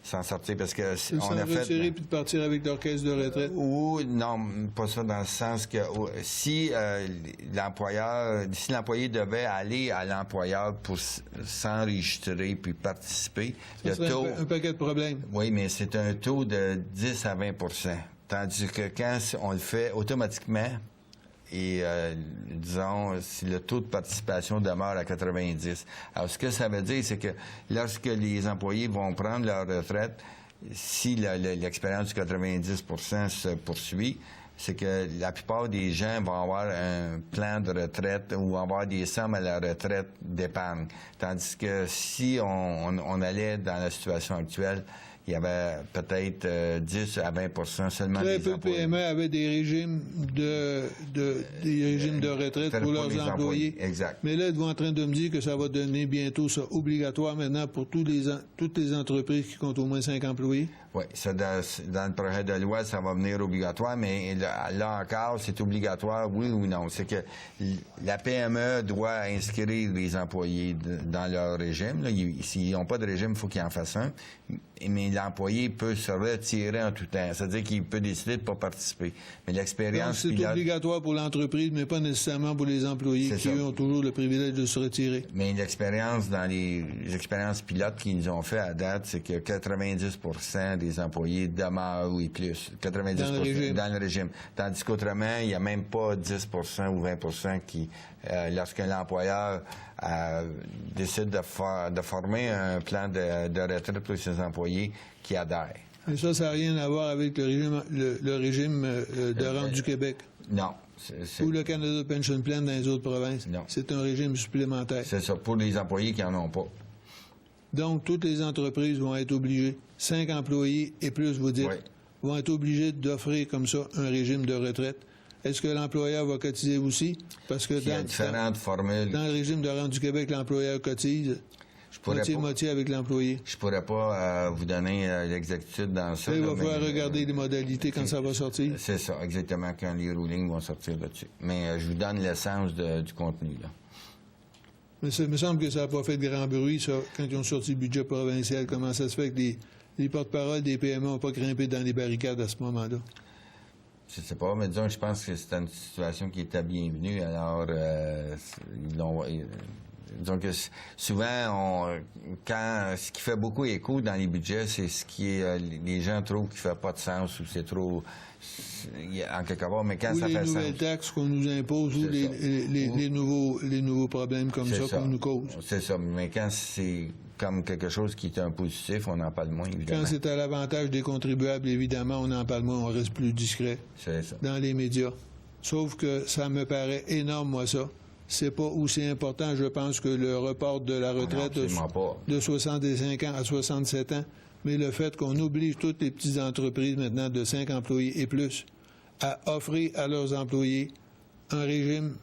s'en sortir parce que on a fait retirer puis de partir avec leur caisse de retraite. Ou non, pas ça dans le sens que si l'employé devait aller à l'employeur pour s'enregistrer puis participer, ça serait un paquet de problèmes. Oui, mais c'est un taux de 10 à 20%. Tandis que quand on le fait automatiquement, et disons, si le taux de participation demeure à 90. Alors, ce que ça veut dire, c'est que lorsque les employés vont prendre leur retraite, si l'expérience du 90% se poursuit, c'est que la plupart des gens vont avoir un plan de retraite ou vont avoir des sommes à la retraite d'épargne. Tandis que si on allait dans la situation actuelle, il y avait peut-être 10 à 20 seulement Très des peu de employés. PME avaient des régimes de retraite pour leurs les employés. Exact. Mais là, êtes-vous en train de me dire que ça va devenir bientôt ça obligatoire maintenant pour toutes les entreprises qui comptent au moins 5 employés? Oui, ça, dans le projet de loi, ça va venir obligatoire, mais là encore, c'est obligatoire, oui ou non. C'est que la PME doit inscrire les employés dans leur régime. S'ils n'ont pas de régime, il faut qu'ils en fassent un. Mais l'employé peut se retirer en tout temps. C'est-à-dire qu'il peut décider de ne pas participer. Mais l'expérience... C'est obligatoire pour l'entreprise, mais pas nécessairement pour les employés qui, eux, ont toujours le privilège de se retirer. Mais l'expérience dans les expériences pilotes qu'ils nous ont fait à date, c'est que 90 des employés demeurent ou plus. 90 dans le régime. Tandis qu'autrement, il n'y a même pas 10 ou 20 qui, lorsque l'employeur décide de former un plan de retraite pour ses employés qui adhèrent. Mais ça n'a rien à voir avec le régime de rente du Québec. Non. Ou le Canada Pension Plan dans les autres provinces. Non. C'est un régime supplémentaire. C'est ça, pour les employés qui n'en ont pas. Donc, toutes les entreprises vont être obligées, 5 employés et plus, vous dites, vont être obligées d'offrir comme ça un régime de retraite. Est-ce que l'employeur va cotiser aussi? Parce que il y a différentes formules. Dans le régime de rente du Québec, l'employeur cotise moitié avec l'employé. Je pourrais pas vous donner l'exactitude dans ça. Là, il va falloir regarder les modalités quand ça va sortir. C'est ça, exactement, quand les rulings vont sortir là-dessus. Mais je vous donne l'essence du contenu, là. Mais ça me semble que ça n'a pas fait de grand bruit, ça, quand ils ont sorti le budget provincial. Comment ça se fait que les porte-paroles des PME n'ont pas grimpé dans les barricades à ce moment-là? Je ne sais pas, mais disons, je pense que c'était une situation qui était bienvenue. Alors, disons que souvent, ce qui fait beaucoup écho dans les budgets, c'est ce qui est, les gens trouvent qu'il ne fait pas de sens ou c'est trop, en quelque part, mais quand ou ça fait sens... les nouvelles taxes qu'on nous impose ou les nouveaux problèmes comme ça qu'on nous cause. C'est ça, mais quand c'est comme quelque chose qui est un positif, on en parle moins, évidemment. Quand c'est à l'avantage des contribuables, évidemment, on en parle moins, on reste plus discret dans les médias. Sauf que ça me paraît énorme, moi, ça. C'est pas aussi important, je pense, que le report de la retraite de 65 ans à 67 ans, mais le fait qu'on oblige toutes les petites entreprises maintenant de 5 employés et plus à offrir à leurs employés un régime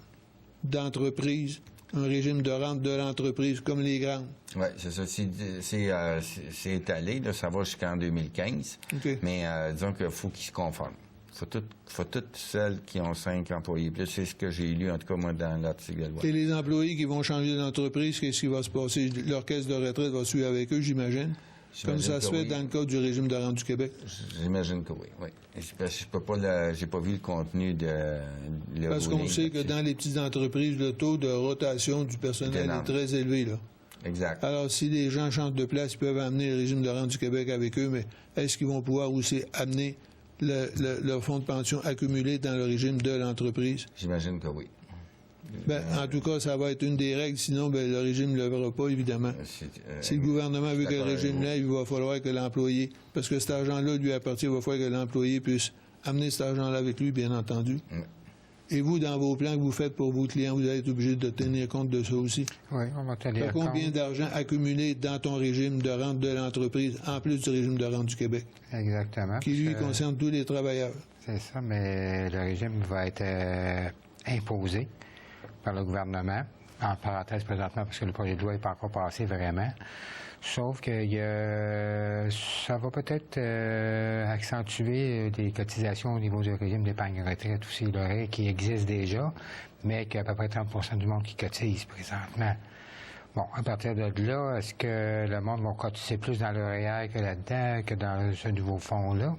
d'entreprise, un régime de rente de l'entreprise comme les grandes. Oui, c'est ça. C'est étalé, là, ça va jusqu'en 2015. Okay. Mais disons qu'il faut qu'ils se conforment. Il faut toutes celles qui ont 5 employés. Puis c'est ce que j'ai lu, en tout cas, moi, dans l'article de loi. Et les employés qui vont changer d'entreprise, qu'est-ce qui va se passer? Leur caisse de retraite va suivre avec eux, j'imagine? Comme ça se fait dans le cas du régime de rente du Québec? J'imagine que oui. Je peux pas j'ai pas vu le contenu de Parce qu'on sait que dans les petites entreprises, le taux de rotation du personnel est très élevé, là. Exact. Alors, si les gens changent de place, ils peuvent amener le régime de rente du Québec avec eux, mais est-ce qu'ils vont pouvoir aussi amener leur fonds de pension accumulé dans le régime de l'entreprise? J'imagine que oui. Ben, en tout cas, ça va être une des règles, sinon le régime ne le verra pas, évidemment. Si le gouvernement veut que le régime lève, il va falloir que l'employé, parce que cet argent-là lui appartient, il va falloir que l'employé puisse amener cet argent-là avec lui, bien entendu. Et vous, dans vos plans que vous faites pour vos clients, vous allez être obligé de tenir compte de ça aussi. Oui, on va tenir compte. Combien d'argent accumulé dans ton régime de rente de l'entreprise, en plus du régime de rente du Québec? Exactement. Qui, lui, concerne tous les travailleurs. C'est ça, mais le régime va être imposé par le gouvernement, en parenthèse présentement, parce que le projet de loi n'est pas encore passé vraiment. Sauf que ça va peut-être accentuer des cotisations au niveau du régime d'épargne retraite aussi, là, qui existe déjà, mais qu'il y a à peu près 30 du monde qui cotise présentement. Bon, à partir de là, est-ce que le monde va cotiser plus dans le REER que là-dedans, que dans ce nouveau fonds-là?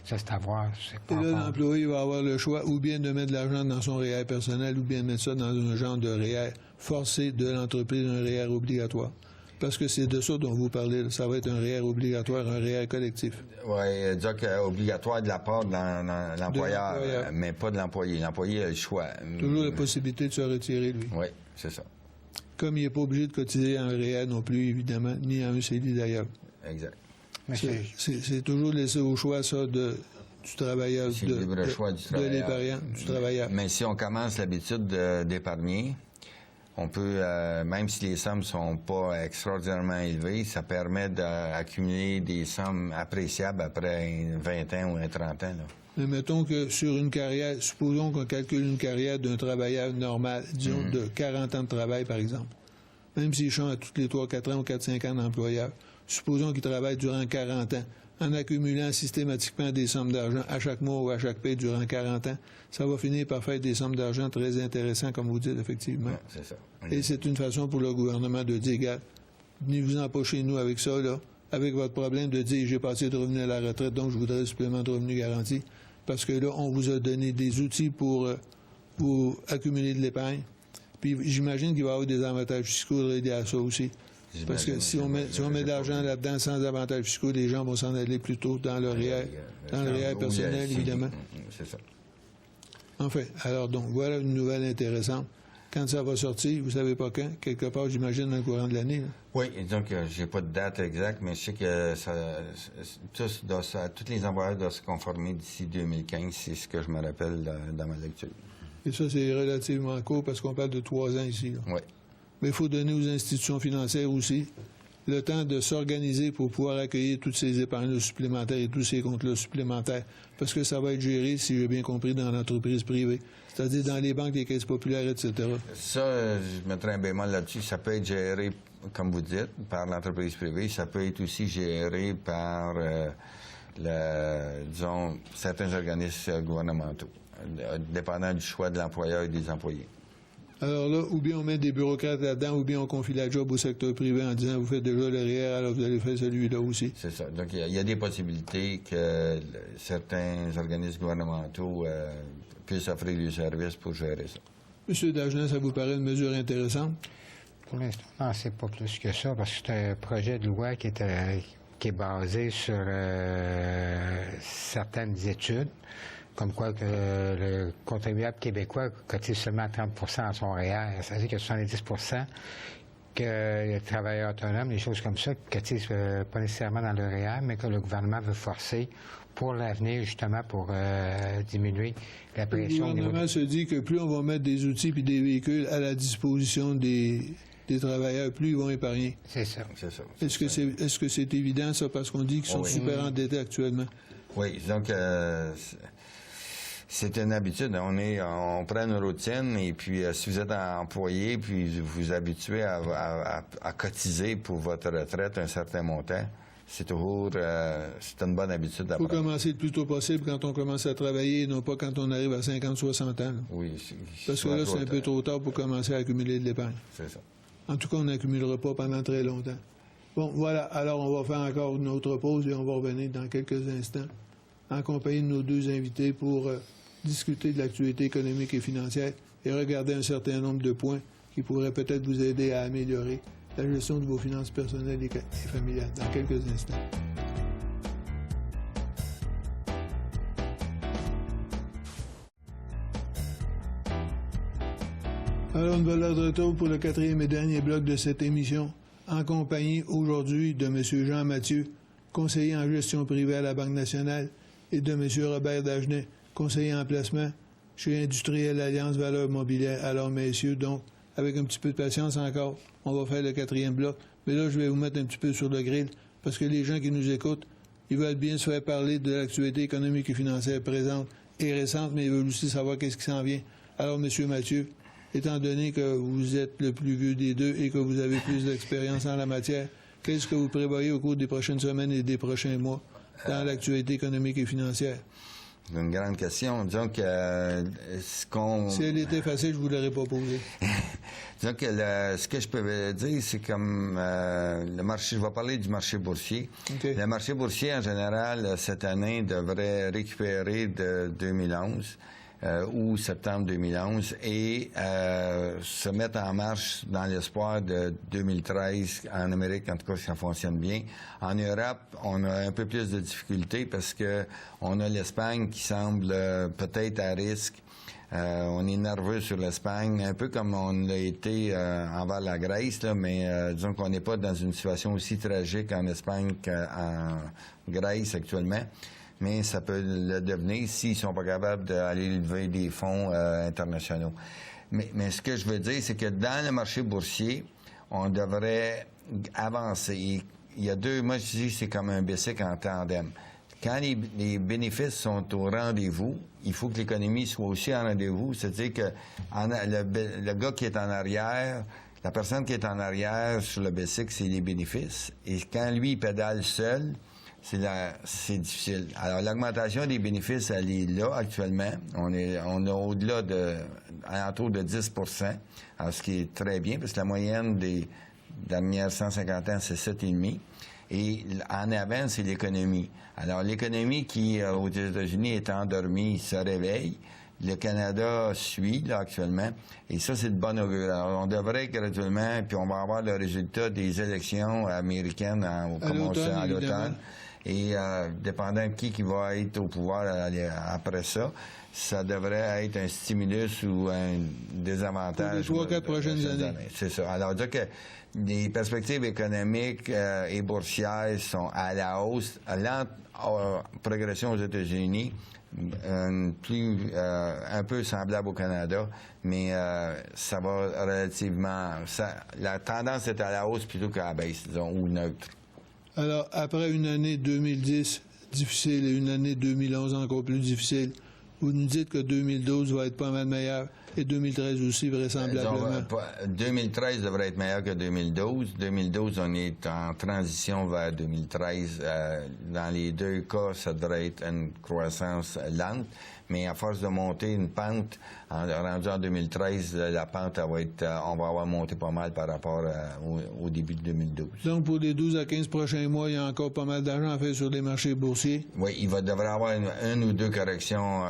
Ça, c'est à voir. Et là, l'employé va avoir le choix ou bien de mettre de l'argent dans son REER personnel ou bien de mettre ça dans un genre de REER forcé de l'entreprise, un REER obligatoire. Parce que c'est de ça dont vous parlez. Là. Ça va être un REER obligatoire, un REER collectif. Oui, dire obligatoire de la part de l'employeur, mais pas de l'employé. L'employé a le choix. Toujours la possibilité de se retirer, lui. Oui, c'est ça. Comme il n'est pas obligé de cotiser en REER non plus, évidemment, ni en UCD d'ailleurs. Exact. C'est toujours laissé au choix, ça, du travailleur, C'est le libre choix du de travailleur. l'épargnant, du travailleur. Mais si on commence l'habitude d'épargner, on peut, même si les sommes ne sont pas extraordinairement élevées, ça permet d'accumuler des sommes appréciables après 20 ans ou 30 ans. Là. Mais mettons que sur une carrière, supposons qu'on calcule une carrière d'un travailleur normal, disons de 40 ans de travail, par exemple. Même s'il change à tous les 3-4 ans ou 4-5 ans d'employeur, supposons qu'il travaille durant 40 ans, en accumulant systématiquement des sommes d'argent à chaque mois ou à chaque paie durant 40 ans, ça va finir par faire des sommes d'argent très intéressantes, comme vous dites, effectivement. Ouais, c'est ça. Et c'est une façon pour le gouvernement de dire, regarde, venez-vous-en pas chez nous avec ça, là, avec votre problème de dire, j'ai passé de revenus à la retraite, donc je voudrais un supplément de revenus garanti. Parce que là, on vous a donné des outils pour accumuler de l'épargne. Puis j'imagine qu'il va y avoir des avantages fiscaux reliés à ça aussi. Parce que si on met de l'argent là-dedans sans avantages fiscaux, les gens vont s'en aller plutôt dans le REER personnel, évidemment. C'est ça. Enfin, alors donc, voilà une nouvelle intéressante. Quand ça va sortir, vous savez pas quand? Quelque part, j'imagine, dans le courant de l'année. Là. Oui, donc j'ai pas de date exacte, mais je sais que tous les employeurs doivent se conformer d'ici 2015, c'est ce que je me rappelle dans ma lecture. Et ça, c'est relativement court parce qu'on parle de 3 ans ici. Oui. Mais il faut donner aux institutions financières aussi le temps de s'organiser pour pouvoir accueillir toutes ces épargnes supplémentaires et tous ces comptes-là supplémentaires. Parce que ça va être géré, si j'ai bien compris, dans l'entreprise privée. C'est-à-dire dans les banques, les caisses populaires, etc. Ça, je mettrais un bémol là-dessus. Ça peut être géré, comme vous dites, par l'entreprise privée. Ça peut être aussi géré par, disons, certains organismes gouvernementaux, dépendant du choix de l'employeur et des employés. Alors là, ou bien on met des bureaucrates là-dedans, ou bien on confie la job au secteur privé en disant, vous faites déjà le REER, alors vous allez faire celui-là aussi. C'est ça. Donc, il y a des possibilités que certains organismes gouvernementaux puissent offrir du service pour gérer ça. Monsieur Dagenet, ça vous paraît une mesure intéressante? Pour l'instant, non, c'est pas plus que ça, parce que c'est un projet de loi qui est basé sur certaines études, comme quoi que le contribuable québécois cotise seulement 30 à son REER, c'est-à-dire que 70 que les travailleurs autonomes, des choses comme ça, cotisent pas nécessairement dans le REER, mais que le gouvernement veut forcer pour l'avenir, justement, pour diminuer la pression. Le gouvernement se dit que plus on va mettre des outils et des véhicules à la disposition des travailleurs, plus ils vont épargner. C'est ça. C'est ça. Est-ce que c'est évident, ça, parce qu'on dit qu'ils sont super endettés actuellement? Oui, donc c'est une habitude. On prend une routine et puis si vous êtes employé, puis vous vous habituez à cotiser pour votre retraite un certain montant, c'est toujours c'est une bonne habitude Il faut d'apprendre. commencer le plus tôt possible quand on commence à travailler, non pas quand on arrive à 50-60 ans. Là. Oui. Parce que là, c'est un peu trop tard pour commencer à accumuler de l'épargne. C'est ça. En tout cas, on n'accumulera pas pendant très longtemps. Bon, voilà. Alors, on va faire encore une autre pause et on va revenir dans quelques instants en compagnie de nos deux invités pour discuter de l'actualité économique et financière et regarder un certain nombre de points qui pourraient peut-être vous aider à améliorer la gestion de vos finances personnelles et familiales dans quelques instants. Alors, nous voilà de retour pour le 4e et dernier bloc de cette émission, en compagnie aujourd'hui de M. Jean Mathieu, conseiller en gestion privée à la Banque nationale, et de M. Robert Dagenet, conseiller en placement chez Industriel Alliance Valeurs Mobilières. Alors, messieurs, donc, avec un petit peu de patience encore, on va faire le 4e bloc. Mais là, je vais vous mettre un petit peu sur le grill, parce que les gens qui nous écoutent, ils veulent bien se faire parler de l'actualité économique et financière présente et récente, mais ils veulent aussi savoir qu'est-ce qui s'en vient. Alors, M. Mathieu, étant donné que vous êtes le plus vieux des deux et que vous avez plus d'expérience en la matière, qu'est-ce que vous prévoyez au cours des prochaines semaines et des prochains mois dans l'actualité économique et financière? C'est une grande question. Disons que Si elle était facile, je ne vous l'aurais pas posée. Disons que ce que je peux dire, c'est comme le marché. Je vais parler du marché boursier. Okay. Le marché boursier, en général, cette année, devrait récupérer de 2011. Ou septembre 2011, et se mettre en marche dans l'espoir de 2013 en Amérique, en tout cas, ça fonctionne bien. En Europe, on a un peu plus de difficultés parce que on a l'Espagne qui semble peut-être à risque. On est nerveux sur l'Espagne, un peu comme on l'a été envers la Grèce, là, mais disons qu'on n'est pas dans une situation aussi tragique en Espagne qu'en Grèce actuellement. mais ça peut le devenir s'ils ne sont pas capables d'aller lever des fonds internationaux. Mais ce que je veux dire, c'est que dans le marché boursier, on devrait avancer. Il y a deux, moi je dis c'est comme un bicycle en tandem. Quand les bénéfices sont au rendez-vous, il faut que l'économie soit aussi en rendez-vous. C'est-à-dire que le gars qui est en arrière, la personne qui est en arrière sur le bicycle, c'est les bénéfices. Et quand lui, il pédale seul, c'est difficile. Alors, l'augmentation des bénéfices, elle est là actuellement. On est au-delà autour de 10 %, alors, ce qui est très bien, parce que la moyenne des dernières 150 ans, c'est 7,5 %. Et en avant, c'est l'économie. Alors, l'économie qui, aux États-Unis, est endormie, se réveille. Le Canada suit, là, actuellement. Et ça, c'est de bonne augure. Alors, on devrait graduellement, puis on va avoir le résultat des élections américaines à l'automne. Et dépendant de qui va être au pouvoir après ça, ça devrait être un stimulus ou un désavantage. Pour les 3-4 prochaines années. C'est ça. Alors, dire que les perspectives économiques et boursières sont à la hausse, à lente progression aux États-Unis, un peu semblable au Canada, mais ça va relativement... la tendance est à la hausse plutôt qu'à la baisse, disons, ou neutre. Alors, après une année 2010 difficile et une année 2011 encore plus difficile, vous nous dites que 2012 va être pas mal meilleur et 2013 aussi, vraisemblablement. 2013 devrait être meilleur que 2012. 2012, on est en transition vers 2013. Dans les deux cas, ça devrait être une croissance lente, mais à force de monter une pente, rendu en 2013, la pente, on va avoir monté pas mal par rapport au début de 2012. Donc, pour les 12 à 15 prochains mois, il y a encore pas mal d'argent à faire sur les marchés boursiers? Oui, il devrait y avoir une ou deux corrections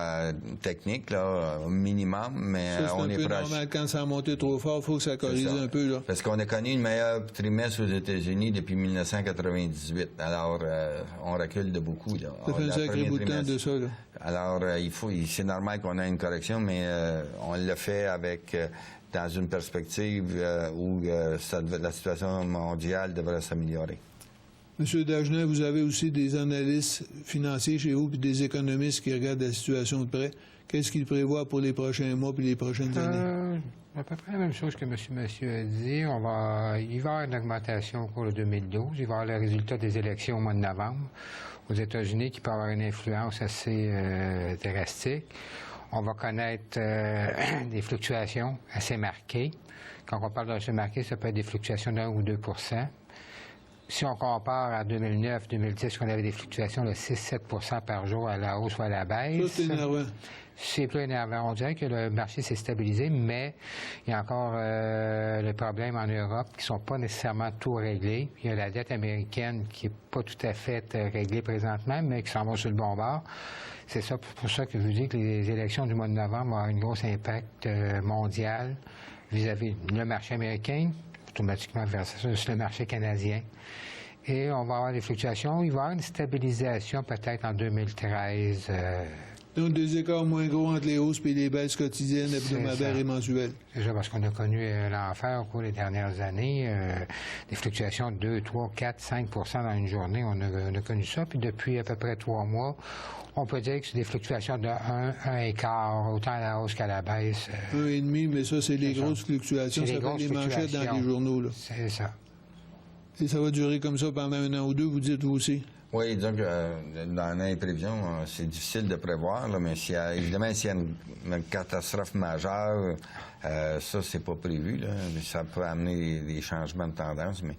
techniques, là, au minimum, mais ça, on est un peu proche. normal. Quand ça a monté trop fort, il faut que ça corrige un peu, là. Parce qu'on a connu une meilleure trimestre aux États-Unis depuis 1998. Alors, on recule de beaucoup, là. Ça fait un sacré bout de temps de ça, là. Alors, c'est normal qu'on ait une correction, mais on le fait avec dans une perspective où la situation mondiale devrait s'améliorer. Monsieur Dagenet, vous avez aussi des analystes financiers chez vous puis des économistes qui regardent la situation de près. Qu'est-ce qu'ils prévoient pour les prochains mois puis les prochaines années? À peu près la même chose que M. a dit. Il va y avoir une augmentation au cours de 2012. Il va y avoir le résultat des élections au mois de novembre aux États-Unis qui peut avoir une influence assez drastique. On va connaître des fluctuations assez marquées. Quand on parle d'assez marqué, ça peut être des fluctuations de 1 ou 2 %. Si on compare à 2009, 2010, on avait des fluctuations de 6-7 % par jour à la hausse ou à la baisse. Ça, c'est énervant. C'est plus énervant. On dirait que le marché s'est stabilisé, mais il y a encore le problème en Europe qui ne sont pas nécessairement tout réglés. Il y a la dette américaine qui n'est pas tout à fait réglée présentement, mais qui s'en va sur le bon bord. C'est ça, pour ça que je vous dis que les élections du mois de novembre vont avoir un gros impact mondial vis-à-vis le marché américain, automatiquement vers sur le marché canadien. Et on va avoir des fluctuations. Il va y avoir une stabilisation peut-être en 2013. Donc, des écarts moins gros entre les hausses et les baisses quotidiennes, hebdomadaires et mensuelles. C'est ça, parce qu'on a connu l'enfer au cours des dernières années. Des fluctuations de 2, 3, 4, 5 % dans une journée. On a connu ça. Puis depuis à peu près 3 mois, on peut dire que c'est des fluctuations de 1 quart, autant à la hausse qu'à la baisse. 1,5, mais ça, c'est les grosses fluctuations. Ça fait les manchettes dans les journaux, là. C'est ça. Et ça va durer comme ça pendant 1 an ou 2, vous dites vous aussi? Oui, donc, dans les prévisions, c'est difficile de prévoir, là, mais évidemment, s'il y a une catastrophe majeure, ça, c'est pas prévu, là. Ça peut amener des changements de tendance, mais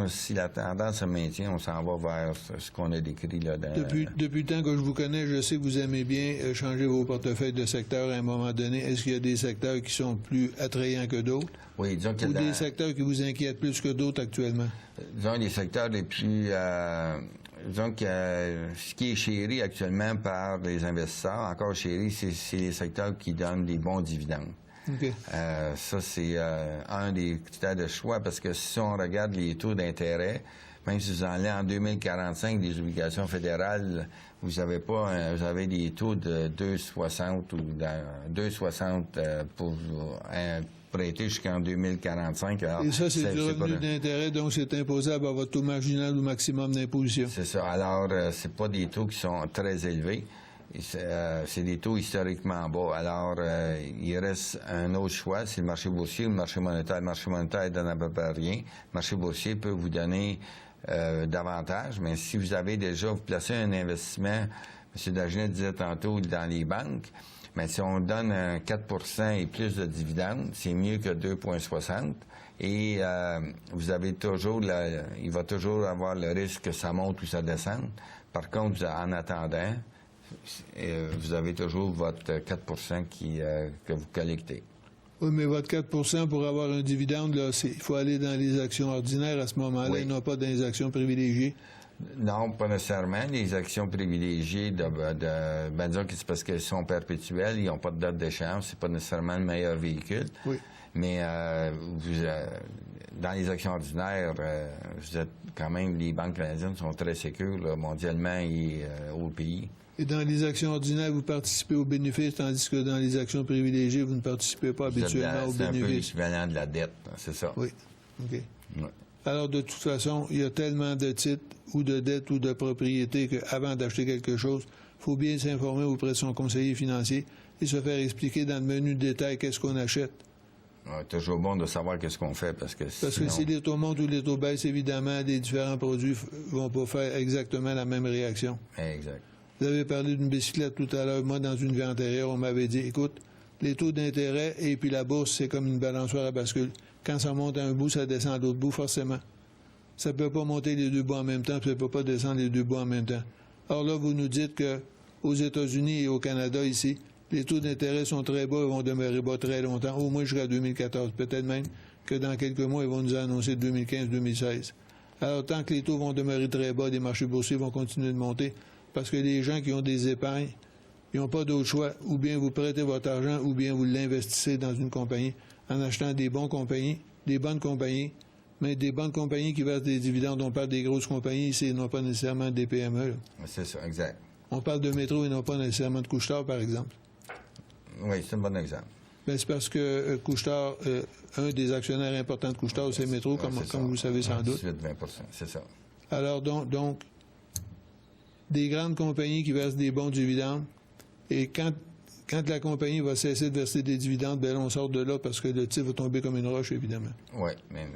si la tendance se maintient, on s'en va vers ce qu'on a décrit, là. Depuis le temps que je vous connais, je sais que vous aimez bien changer vos portefeuilles de secteurs à un moment donné. Est-ce qu'il y a des secteurs qui sont plus attrayants que d'autres? Oui, disons qu'il y a des secteurs qui vous inquiètent plus que d'autres actuellement? Disons, les secteurs les plus... disons que ce qui est chéri actuellement par les investisseurs, encore chéri, c'est les secteurs qui donnent des bons dividendes. Okay. Ça, c'est un des critères de choix, parce que si on regarde les taux d'intérêt, Même si vous en allez en 2045 des obligations fédérales, vous avez des taux de 2,60 ou 2,60 pour prêter jusqu'en 2045. Alors, et ça, c'est du revenu d'intérêt, donc c'est imposable à votre taux marginal ou maximum d'imposition. C'est ça. Alors, c'est pas des taux qui sont très élevés. C'est des taux historiquement bas. Alors, il reste un autre choix, c'est le marché boursier ou le marché monétaire. Le marché monétaire ne donne à peu près rien. Le marché boursier peut vous donner davantage, mais si vous avez déjà, vous placez un investissement, M. Dagenet disait tantôt, dans les banques, mais si on donne 4 et plus de dividendes, c'est mieux que 2,60. Et vous avez toujours, il va toujours avoir le risque que ça monte ou ça descende. Par contre, en attendant, vous avez toujours votre 4 que vous collectez. Oui, mais votre 4 pour avoir un dividende, là, il faut aller dans les actions ordinaires à ce moment-là, oui. Et non pas dans les actions privilégiées. Non, pas nécessairement. Les actions privilégiées, disons que c'est parce qu'elles sont perpétuelles, ils n'ont pas de date d'échéance, c'est pas nécessairement le meilleur véhicule. Oui. Mais dans les actions ordinaires, vous êtes quand même, les banques canadiennes sont très sécures, là, mondialement et au pays. Et dans les actions ordinaires, vous participez aux bénéfices, tandis que dans les actions privilégiées, vous ne participez pas habituellement aux bénéfices. C'est un peu l'équivalent de la dette, c'est ça. Oui. OK. Oui. Alors, de toute façon, il y a tellement de titres ou de dettes ou de propriétés qu'avant d'acheter quelque chose, il faut bien s'informer auprès de son conseiller financier et se faire expliquer dans le menu de détail qu'est-ce qu'on achète. Ouais, toujours bon de savoir qu'est-ce qu'on fait parce que que si les taux montent ou les taux baissent, évidemment, les différents produits vont pas faire exactement la même réaction. Exact. Vous avez parlé d'une bicyclette tout à l'heure. Moi, dans une vie antérieure, on m'avait dit, écoute, les taux d'intérêt et puis la bourse, c'est comme une balançoire à bascule. Quand ça monte à un bout, ça descend à l'autre bout, forcément. Ça ne peut pas monter les deux bouts en même temps, puis ça ne peut pas descendre les deux bouts en même temps. Or là, vous nous dites qu'aux États-Unis et au Canada, ici, les taux d'intérêt sont très bas et vont demeurer bas très longtemps, au moins jusqu'à 2014. Peut-être même que dans quelques mois, ils vont nous annoncer 2015-2016. Alors, tant que les taux vont demeurer très bas, les marchés boursiers vont continuer de monter, parce que les gens qui ont des épargnes, ils n'ont pas d'autre choix. Ou bien vous prêtez votre argent, ou bien vous l'investissez dans une compagnie en achetant des bonnes compagnies, mais des bonnes compagnies qui versent des dividendes. On parle des grosses compagnies ici, et non pas nécessairement des PME. Là. C'est ça, exact. On parle de métro et non pas nécessairement de Couche-Tard, par exemple. Oui, c'est un bon exemple. Bien, c'est parce que Couche-Tard, un des actionnaires importants de Couche-Tard, c'est Métro, comme vous le savez sans doute. 18-20 c'est ça. Alors, donc, des grandes compagnies qui versent des bons dividendes, et quand la compagnie va cesser de verser des dividendes, bien, on sort de là parce que le titre va tomber comme une roche, évidemment. Oui, mais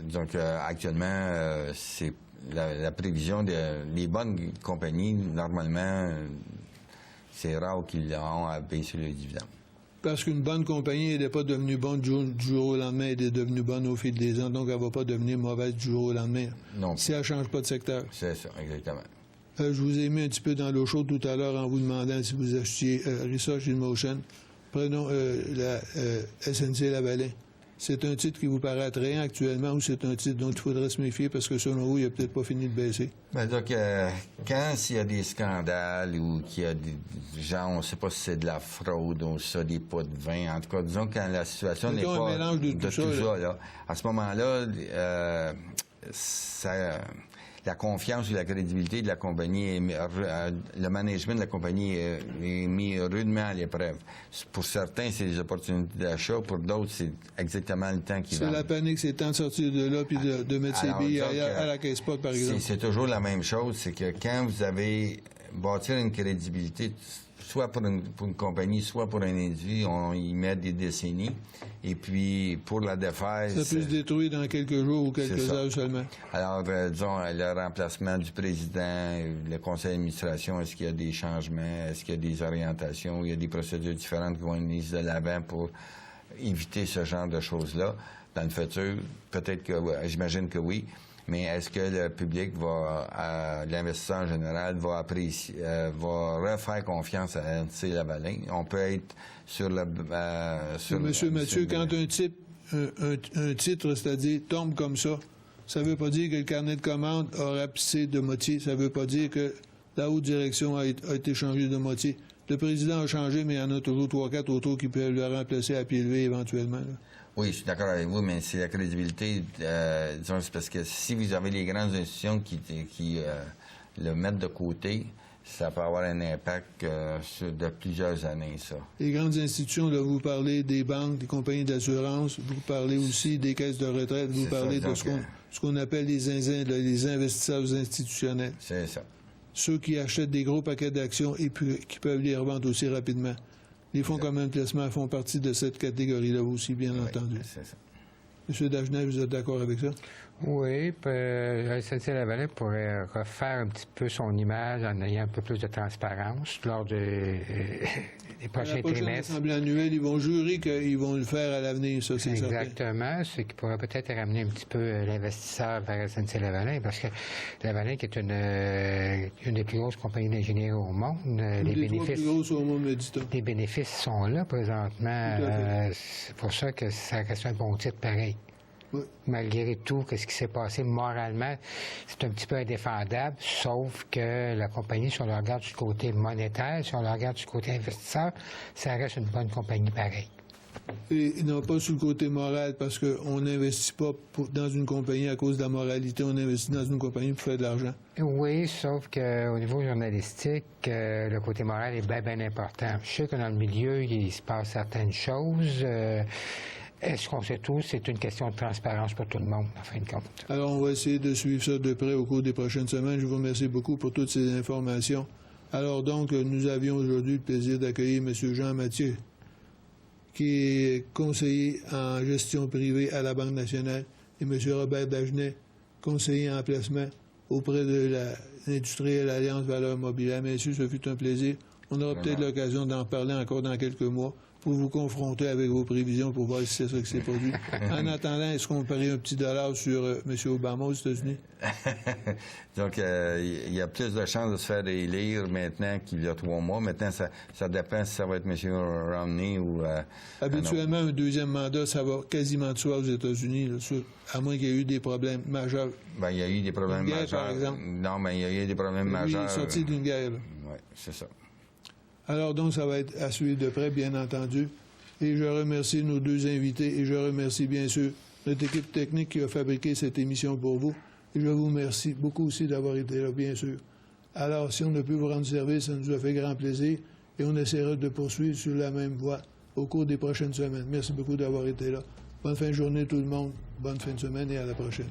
donc actuellement, c'est la prévision des bonnes compagnies, normalement, c'est rare qu'ils auront à payer sur les dividendes. Parce qu'une bonne compagnie, elle n'est pas devenue bonne du jour au lendemain, elle est devenue bonne au fil des ans, donc elle ne va pas devenir mauvaise du jour au lendemain. Non. Si elle ne change pas de secteur. C'est ça, exactement. Je vous ai mis un petit peu dans l'eau chaude tout à l'heure en vous demandant si vous achetiez Research in Motion. Prenons la SNC Lavalin. C'est un titre qui vous paraît attrayant actuellement ou c'est un titre dont il faudrait se méfier parce que selon vous, il n'a peut-être pas fini de baisser? Bien, donc, quand il y a des scandales ou qu'il y a des gens, on ne sait pas si c'est de la fraude ou ça, des pots de vin, en tout cas, disons quand la situation n'est pas un mélange de tout ça, là, à ce moment-là, la confiance ou la crédibilité de la compagnie, le management de la compagnie est mis rudement à l'épreuve. Pour certains, c'est des opportunités d'achat. Pour d'autres, c'est exactement le temps qui va. C'est la panique, c'est le temps de sortir de là puis de mettre ses billes à la caisse pot, par exemple. C'est toujours la même chose. C'est que quand vous avez bâtir une crédibilité, soit pour une compagnie, soit pour un individu, on y met des décennies. Et puis, pour la défaire... Ça peut se détruire dans quelques jours ou quelques heures seulement. Alors, disons, le remplacement du président, le conseil d'administration, est-ce qu'il y a des changements, est-ce qu'il y a des orientations, il y a des procédures différentes qui vont être mises de l'avant pour éviter ce genre de choses-là dans le futur? Peut-être que, j'imagine que oui. Mais est-ce que le public l'investisseur en général va apprécier, va refaire confiance à SNC Lavalin? On peut être sur le... Monsieur Mathieu, quand un titre, c'est-à-dire, tombe comme ça ne veut pas dire que le carnet de commandes a rapissé de moitié. Ça ne veut pas dire que la haute direction a été changée de moitié. Le président a changé, mais il y en a toujours 3-4 autour qui peuvent le remplacer à pied levé éventuellement. Là. Oui, je suis d'accord avec vous, mais c'est la crédibilité. Disons, c'est parce que si vous avez les grandes institutions qui le mettent de côté, ça peut avoir un impact de plusieurs années, ça. Les grandes institutions, là, vous parlez des banques, des compagnies d'assurance, vous parlez aussi des caisses de retraite, vous parlez de ce qu'on appelle les investisseurs institutionnels. C'est ça. Ceux qui achètent des gros paquets d'actions et puis qui peuvent les revendre aussi rapidement. Les fonds communs de placement font partie de cette catégorie-là aussi, bien entendu. C'est ça. M. Dagenet, vous êtes d'accord avec ça? Oui, la SNC-Lavalin pourrait refaire un petit peu son image en ayant un peu plus de transparence lors des prochains trimestres. À la prochaine assemblée annuelle, ils vont jurer qu'ils vont le faire à l'avenir, ça, c'est certain. Exactement, ce qui pourrait peut-être ramener un petit peu l'investisseur vers SNC-Lavalin, parce que Lavalin, qui est une des plus grosses compagnies d'ingénierie au monde, les bénéfices sont là présentement. C'est pour ça que ça reste un bon titre pareil. Oui. Malgré tout, qu'est-ce qui s'est passé moralement, c'est un petit peu indéfendable, sauf que la compagnie, si on la regarde du côté monétaire, si on la regarde du côté investisseur, ça reste une bonne compagnie pareille. Et non pas sur le côté moral, parce qu'on n'investit pas dans une compagnie à cause de la moralité, on investit dans une compagnie pour faire de l'argent. Oui, sauf qu'au niveau journalistique, le côté moral est bien, bien important. Je sais que dans le milieu, il se passe certaines choses. Est-ce qu'on sait tout? C'est une question de transparence pour tout le monde, en fin de compte. Alors, on va essayer de suivre ça de près au cours des prochaines semaines. Je vous remercie beaucoup pour toutes ces informations. Alors donc, nous avions aujourd'hui le plaisir d'accueillir M. Jean Mathieu, qui est conseiller en gestion privée à la Banque nationale, et M. Robert Dagenet, conseiller en placement auprès de l'Industrielle Alliance Valeurs Mobilières. Messieurs, ce fut un plaisir. On aura peut-être l'occasion d'en parler encore dans quelques mois, pour vous confronter avec vos prévisions pour voir si c'est ça qui s'est produit. En attendant, est-ce qu'on parie un petit dollar sur M. Obama aux États-Unis? Donc, il y a plus de chances de se faire élire maintenant qu'il y a 3 mois. Maintenant, ça dépend si ça va être M. Romney ou... Habituellement, un deuxième mandat, ça va quasiment de soi aux États-Unis, à moins qu'il y ait eu des problèmes majeurs. Bien, il y a eu des problèmes majeurs. Par exemple. Non, mais il y a eu des problèmes majeurs. Il est sorti d'une guerre. Oui, c'est ça. Alors donc, ça va être à suivre de près, bien entendu. Et je remercie nos 2 invités et je remercie bien sûr notre équipe technique qui a fabriqué cette émission pour vous. Et je vous remercie beaucoup aussi d'avoir été là, bien sûr. Alors, si on a pu vous rendre service, ça nous a fait grand plaisir et on essaiera de poursuivre sur la même voie au cours des prochaines semaines. Merci beaucoup d'avoir été là. Bonne fin de journée tout le monde, bonne fin de semaine et à la prochaine.